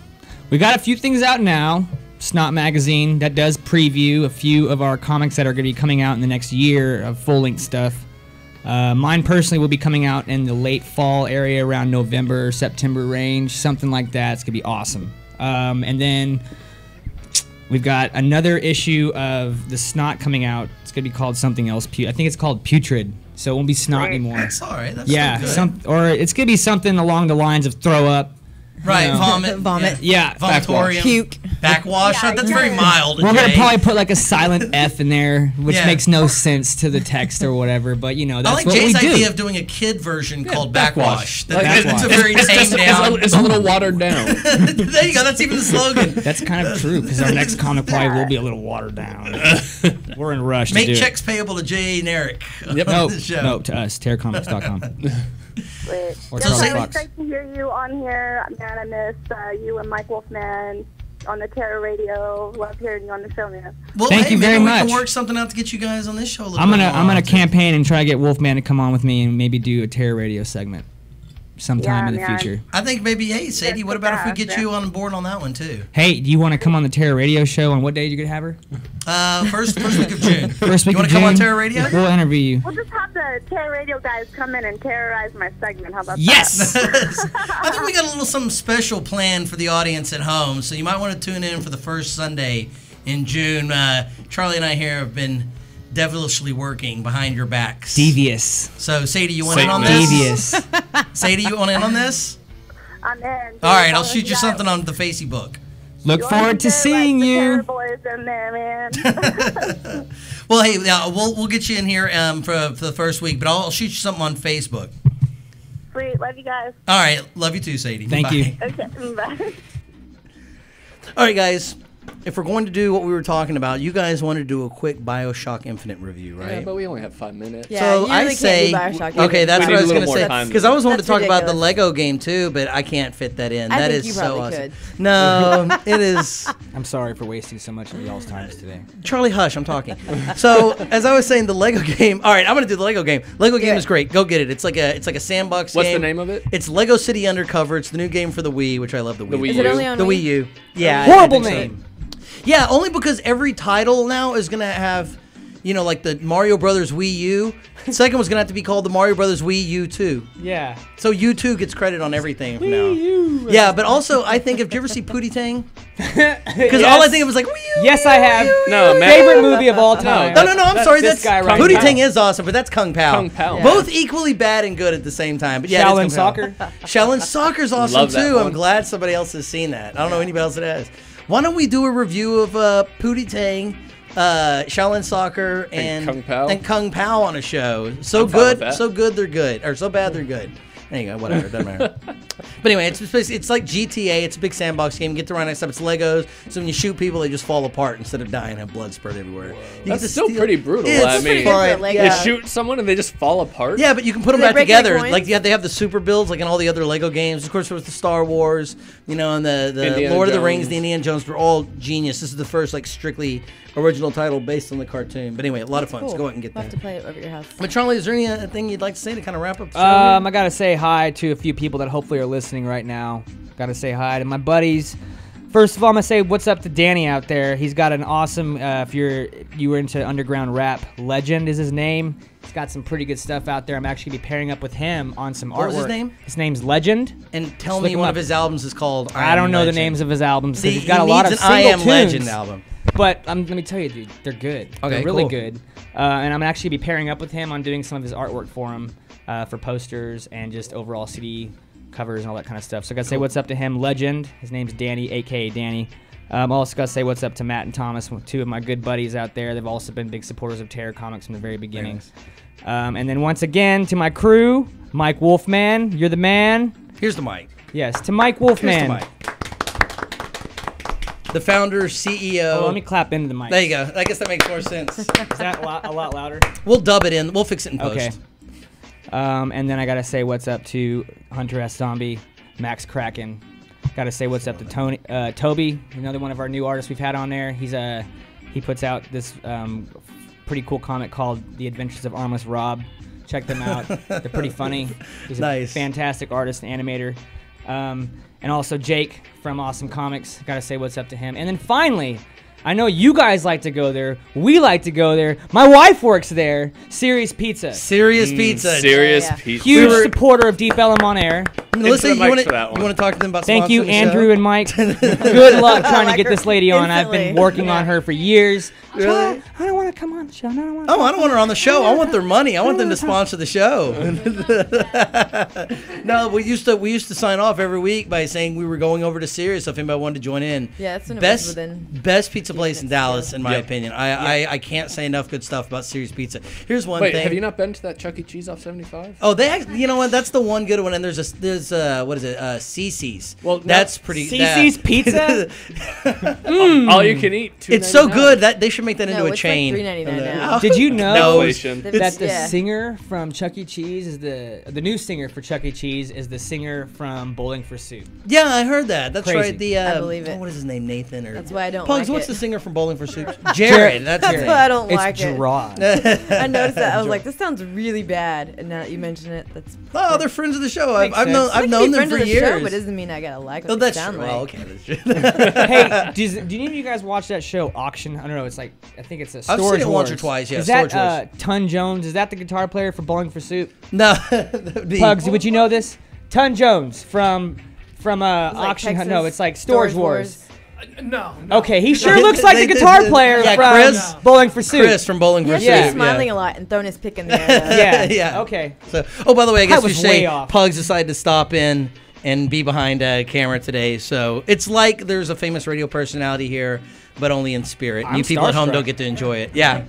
we got a few things out now. Snot Magazine, that does preview a few of our comics that are going to be coming out in the next year of full-length stuff. Mine personally will be coming out in the late fall area around November, September range, something like that. It's going to be awesome. And then we've got another issue of the Snot coming out. It's going to be called something else. I think it's called Putrid. So it won't be Snot anymore. That's all right. That's Yeah, still good. or it's going to be something along the lines of throw up. Right, you know. vomit. Vomit. Yeah, Vomitorium. Puke. Backwash. Yeah, That's yeah. very mild. We're gonna Jay. probably put like a silent F in there, which Yeah. makes no sense to the text or whatever. But you know, that's I like what Jay's we do. idea of doing a kid version called Backwash. Like, It's a very tamed down. It's a little watered down. There you go. That's even the slogan. That's kind of true because our next comic probably will be a little watered down. We're in a rush to Make do checks payable to Jay and Eric. it. on the show. No, to us, terrorcomics.com. Sweet. Or Yeah, Charlie it's Fox. great to hear you on here. Man, I miss you and Mike Wolfman on the Terror Radio. Love hearing you on the show, man. Well, Thank hey, you very maybe we much. can work something out to get you guys on this show a little I'm bit gonna more. campaign and try to get Wolfman to come on with me and maybe do a Terror Radio segment sometime Yeah, in the man. future. I think maybe, hey, Sadie, Yes, what about if we get yeah. you on board on that one too? Hey, do you want to come on the Terror Radio show? On what day are you gonna have her? First week of June. First week You want of to come on June? Terror Radio? We'll interview you. We'll just have the Terror Radio guys come in and terrorize my segment. How about Yes. that? I think we got a little something special planned for the audience at home, so you might want to tune in for the first Sunday in June. Charlie and I here have been devilishly working behind your backs. Devious. So, Sadie, you want in on this? Devious. Sadie, you want in on this? I'm in. All right, I'll shoot you something on the Facebook. Look forward to seeing the Terror you. Boys in there, man. Well, hey, we'll get you in here for the first week, but I'll shoot you something on Facebook. Sweet. Love you guys. All right, love you too, Sadie. Thank Bye. you. Okay. Bye. All right, guys. If we're going to do what we were talking about, you guys want to do a quick BioShock Infinite review, right? Yeah, but we only have 5 minutes. Yeah, So you I really say, can't do Bioshock. okay, that's We what I need was a going to little more say time. because I was wanting to That's talk about the ridiculous. Lego game too, but I can't fit that in. I That think is you so probably awesome. could. No, it is. I'm sorry for wasting so much of y'all's times today. Charlie, hush, I'm talking. So as I was saying, the Lego game. All right, I'm going to do the Lego game. Lego game Yeah. is great. Go get it. It's like a sandbox What's game. the name of it? It's Lego City Undercover. It's the new game for the Wii, which I love the Wii. The Wii Is it U. only on The Wii? Wii U. Yeah. I Horrible think so. name. Yeah, only because every title now is going to have, like the Mario Brothers Wii U. The second one's going to have to be called the Mario Brothers Wii U 2. Yeah. So U2 gets credit on everything from now. Yeah, but also I think, did you ever see Pootie Tang? Because all I think of was like, Wii U. Yes, I have. No, man. Favorite movie of all time. No, I'm sorry. this guy right Pootie now. Tang is awesome, but that's Kung Pao. Kung Pao. Yeah. Both equally bad and good at the same time. But yeah, it Shaolin is Kung Pao. Soccer. Shaolin Soccer's awesome Love that too. I'm one. glad somebody else has seen that. I don't know anybody else that has. Why don't we do a review of Pootie Tang, Shaolin Soccer, and Kung Pao on a show? So I'm fine with good, that. so good they're good, or so bad they're good. There you go. Whatever, doesn't matter. But anyway, it's like GTA. It's a big sandbox game. You get to run next up. It's Legos. So when you shoot people, they just fall apart instead of dying and have blood spurt everywhere. You get That's to still steal- pretty brutal. It's I pretty mean, good for a fun. Lego. you Yeah. shoot someone and they just fall apart. Yeah, but you can put them Do they back break their together. coins? Like, yeah, they have the super builds, like in all the other Lego games. Of course, there was the Star Wars, and the Indiana Lord of the Rings, Jones. the Indiana Jones were all genius. This is the first like strictly original title based on the cartoon. But anyway, a lot of fun. Cool. So go out and get We'll have that. to play it over your house. But Charlie, is there anything you'd like to say to kind of wrap up the show? I gotta say hi to a few people that hopefully are listening right now. Gotta say hi to my buddies. First of all, I'm gonna say what's up to Danny out there. He's got an awesome. If you were into underground rap, Legend is his name. He's got some pretty good stuff out there. I'm actually gonna be pairing up with him on some artwork. What was his name? His name's Legend. And tell me one of his albums is called I don't know the names of his albums. See, He's got a he lot of needs single an I Am tunes. Legend album. But let me tell you, dude, they're good. Okay, they're really cool. good. And I'm actually be pairing up with him on doing some of his artwork for him, for posters and just overall CD covers and all that kind of stuff. So I gotta say what's up to him, Legend. His name's Danny, aka Danny. Also gotta say what's up to Matt and Thomas, two of my good buddies out there. They've also been big supporters of Terror Comics from the very beginning. And then once again to my crew, Mike Wolfman, you're the man. Here's the mic. Yes, to Mike Wolfman. Here's the mic. The founder, CEO. Oh, let me clap into the mic. There you go. I guess that makes more sense. Is that a lot louder? We'll dub it in. We'll fix it in post. Okay. And then I gotta say what's up to Hunter S. Zombie, Max Kraken. Gotta say what's up to Toby, another one of our new artists we've had on there. He puts out this pretty cool comic called The Adventures of Armless Rob. Check them out. They're pretty funny. He's a fantastic artist and animator. And also Jake from Awesome Comics. Gotta say what's up to him. And then finally, I know you guys like to go there. We like to go there. My wife works there. Serious Pizza. Serious Pizza. Serious Pizza. Huge supporter of Deep Ellum on Air. Melissa, you want to talk to them about Thank you, sponsoring the Andrew show? and Mike. Good luck trying to get this lady on. I've been Instantly. working on her for years. Really? I don't want to come on the show. I don't want. Oh, I don't want her on the show. I want their money. I want them to sponsor the show. No, we used to sign off every week by saying we were going over to Sirius if anybody wanted to join in. Yeah, that's when it was within Best pizza place in Dallas, in my opinion. I can't say enough good stuff about Sirius Pizza. Here's one Wait, thing. have you not been to that Chuck E. Cheese off 75? Oh, you know what? That's the one good one. And there's what is it? CC's. Well, that's pretty. CC's Pizza. All you can eat. It's so good that they should make that into No, a it's chain. like $3.99 now. Did you know Inflation. that the Yeah. singer from Chuck E. Cheese is the new singer for Chuck E. Cheese is the singer from Bowling for Soup? Yeah, I heard that. That's Crazy. right. The I believe it. What is his name? Nathan or That's why I don't Pugs. like What's it. the singer from Bowling for Soup? Jared. That's his That's name. why I don't It's like it. Gerard. I noticed that. I was like, this sounds really bad. And now that you mention it, that's. Oh, they're friends of the show. Makes I've known sense. I I've can known be them friends for of the years. show, but it doesn't mean I gotta like what Oh, they that's sound true. like. Well, okay, that's true. Hey, do any of you guys watch that show Auction? I don't know. It's like I think it's a I've Storage seen it once or Wars. twice, yeah, Is that Storage Wars. Ton Jones? Is that the guitar player for Bowling for Soup? No, that would be- Pugs, would you know this? Ton Jones from Auction. Texas No, it's like Storage Wars. No. Okay, he sure looks like the guitar player Yeah, from Chris. Bowling for Soup. Chris from Bowling for Yeah, Soup. she's smiling a lot and throwing his pick in the air. though. Yeah. Yeah. Okay. So, oh, by the way, I guess we was should way say off. Pugs decided to stop in and be behind a camera today. So it's like there's a famous radio personality here, but only in spirit. I'm You people at home starstruck. don't get to enjoy it. Yeah.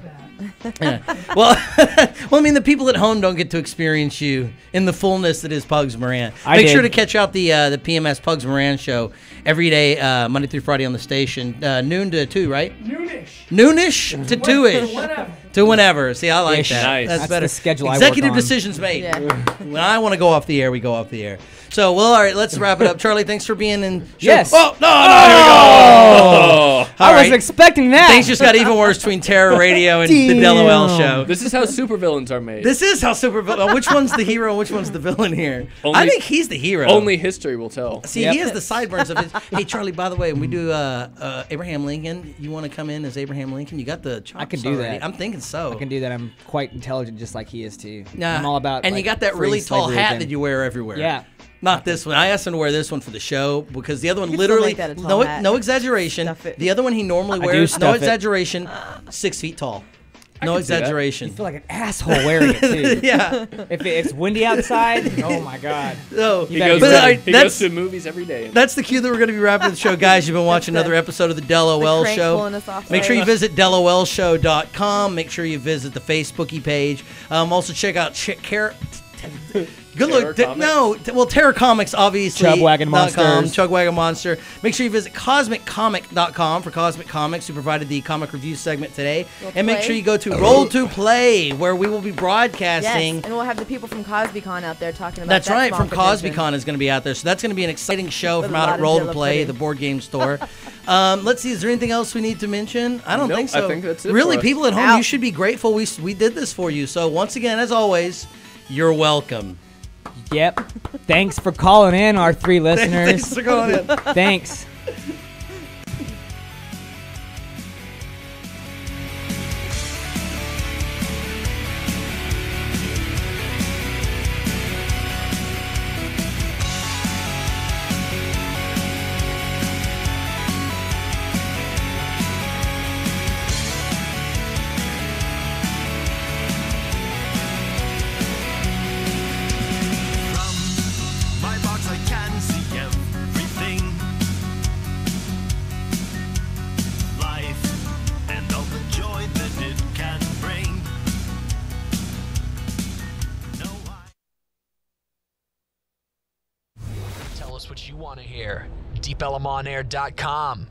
Yeah. Well, I mean, the people at home don't get to experience you in the fullness that is Pugs Moran. I Make did. sure to catch out the PMS Pugs Moran show every day, Monday through Friday on the station, noon to 2, right? Noonish to 2ish. To whenever. See, I like Ish. that. Nice. That's That's better. the schedule I work Executive on. decisions made. Yeah. When I want to go off the air, we go off the air. So, well, all right, let's wrap it up. Charlie, thanks for being in. Show. Yes. Oh, no, here we go. I wasn't expecting that. Things just got even worse between Terror Radio and the DELoL show. This is how supervillains are made. This is how which one's the hero and which one's the villain here? Only- I think he's the hero. Only history will tell. See, Yep. he has the sideburns of his. Hey, Charlie, by the way, when we do Abraham Lincoln, you want to come in as Abraham Lincoln? You got the chops I can do already. that. I'm thinking so. I can do that. I'm quite intelligent, just like he is too. Nah. I'm all about. And like, you got that free really tall slavery hat again. that you wear everywhere. Yeah. Not this one. I asked him to wear this one for the show because the other one You can still literally make that a tall hat. no exaggeration. Stuff it. The other one he normally I do wears, no stuff it. exaggeration, 6 feet tall. No can see that. exaggeration. You feel like an asshole wearing it too. Yeah. If it's windy outside, oh my god. No. He better goes, be But, ready. he that's- goes to movies every day. That's the cue that we're going to be wrapping the show. Guys, you've been watching That's another it. episode of the DELoL crank show. pulling us off Make sure you stage. visit DELoLshow.com. Make sure you visit the Facebooky page. Also, check out Good look. Well, Terror Comics, obviously. Chugwagon Monsters. Chugwagon Monster. Make sure you visit CosmicComic.com for Cosmic Comics, who provided the comic review segment today. And make sure you go to Roll to Play, where we will be broadcasting. Yes, and we'll have the people from CosbyCon out there talking about That's that right, small from convention. CosbyCon is going to be out there. So that's going to be an exciting show With from a out lot at of Roll to Dilla Play, pudding. the board game store. Let's see, is there anything else we need to mention? I don't Nope, think so. I think that's it Really, for us. people at home, Out. you should be grateful we did this for you. So once again, as always, you're welcome. Yep. Thanks for calling in, our 3 listeners. Thanks for calling in. Thanks. My box, I can see everything. Life and all the joy that it can bring. Tell us what you want to hear. DeepEllumonair.com.